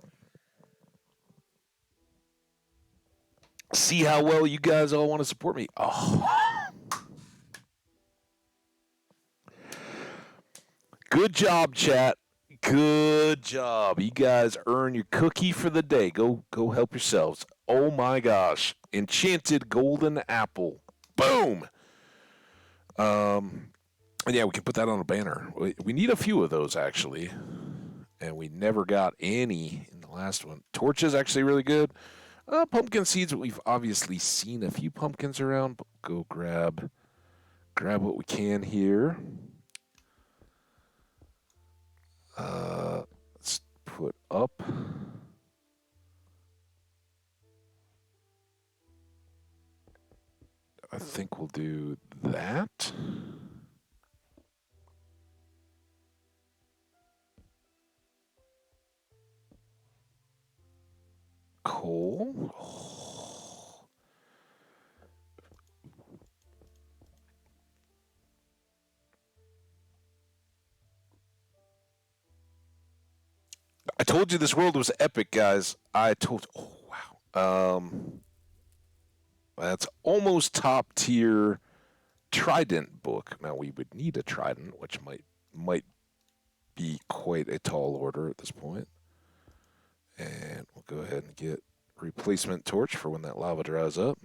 See how well you guys all want to support me. Oh, good job, chat. Good job. You guys earn your cookie for the day. Go help yourselves. Oh my gosh. Enchanted golden apple. Boom. And yeah, we can put that on a banner. We need a few of those actually. And we never got any in the last one. Torch is actually really good. Pumpkin seeds, we've obviously seen a few pumpkins around, but go grab what we can here. Let's foot up. I think we'll do that. Coal. Oh. I told you this world was epic, guys. I told. Oh wow. That's almost top tier trident book. Now we would need a trident, which might be quite a tall order at this point. And we'll go ahead and get replacement torch for when that lava dries up.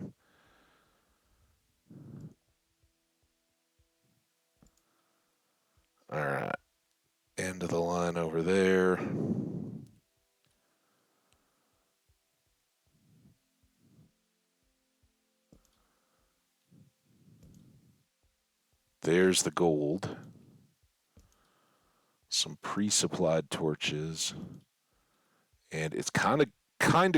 All right, end of the line over there. There's the gold. Some pre-supplied torches. And it's kind of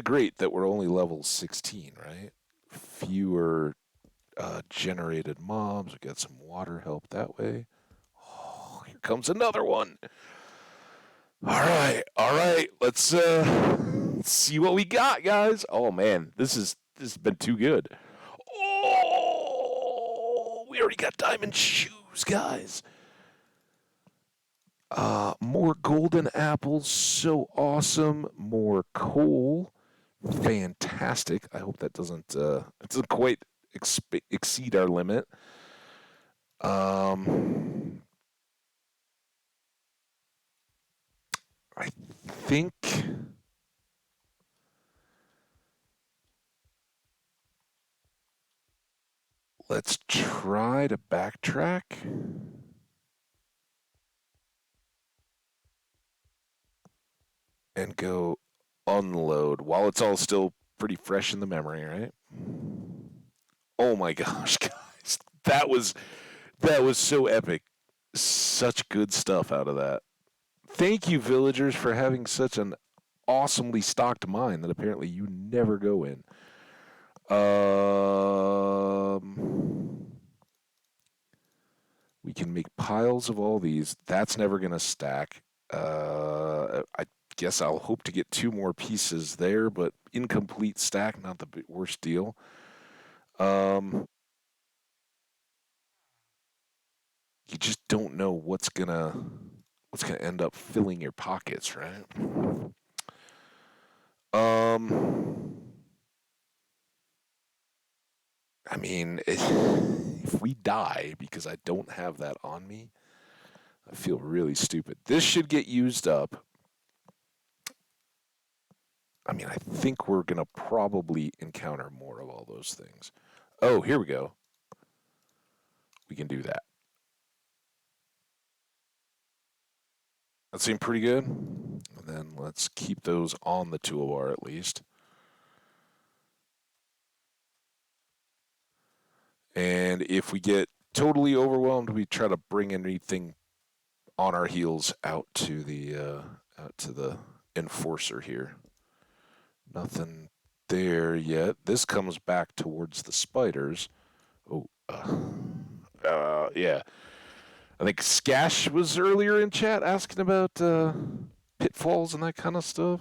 great that we're only level 16, right? Fewer generated mobs. We got some water help that way. Oh, here comes another one. All right. Let's see what we got, guys. Oh man, this has been too good. Oh, we already got diamond shoes, guys. More golden apples, so awesome. More coal, fantastic. I hope that it doesn't quite exceed our limit. Um, I think let's try to backtrack and go unload while it's all still pretty fresh in the memory, right? Oh my gosh, guys, that was so epic. Such good stuff out of that. Thank you, villagers, for having such an awesomely stocked mine that apparently you never go in. We can make piles of all these. That's never going to stack. I guess I'll hope to get two more pieces there, but incomplete stack, not the worst deal. You just don't know what's gonna end up filling your pockets, right? Um, I mean, if we die because I don't have that on me, I feel really stupid. This should get used up. I mean, I think we're gonna probably encounter more of all those things. Oh, here we go. We can do that. That seemed pretty good. And then let's keep those on the toolbar at least. And if we get totally overwhelmed, we try to bring anything on our heels out to the enforcer here. Nothing there yet. This comes back towards the spiders. Oh, yeah. I think Skash was earlier in chat asking about pitfalls and that kind of stuff.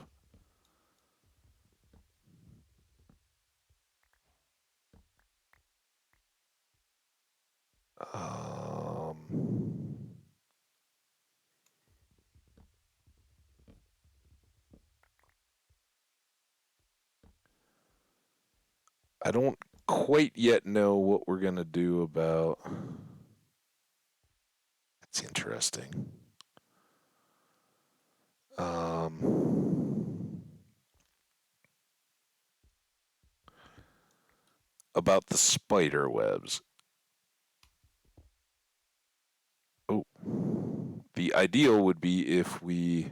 Um, I don't quite yet know what we're gonna do about. That's interesting. About the spider webs. Oh, the ideal would be if we.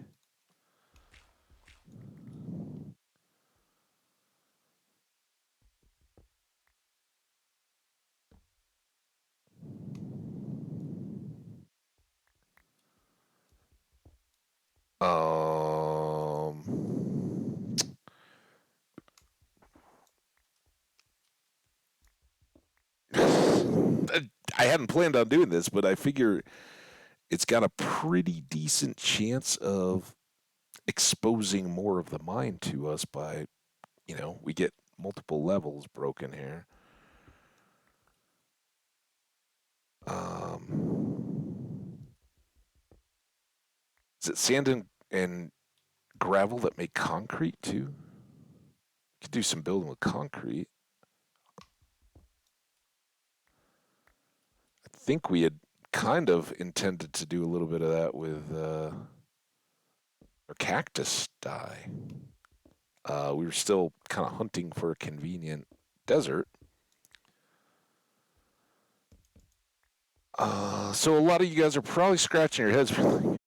I hadn't planned on doing this, but I figure it's got a pretty decent chance of exposing more of the mine to us by, we get multiple levels broken here. Um, is it sand and gravel that make concrete too? Could do some building with concrete. I think we had kind of intended to do a little bit of that with our cactus dye. We were still kind of hunting for a convenient desert. So a lot of you guys are probably scratching your heads, like,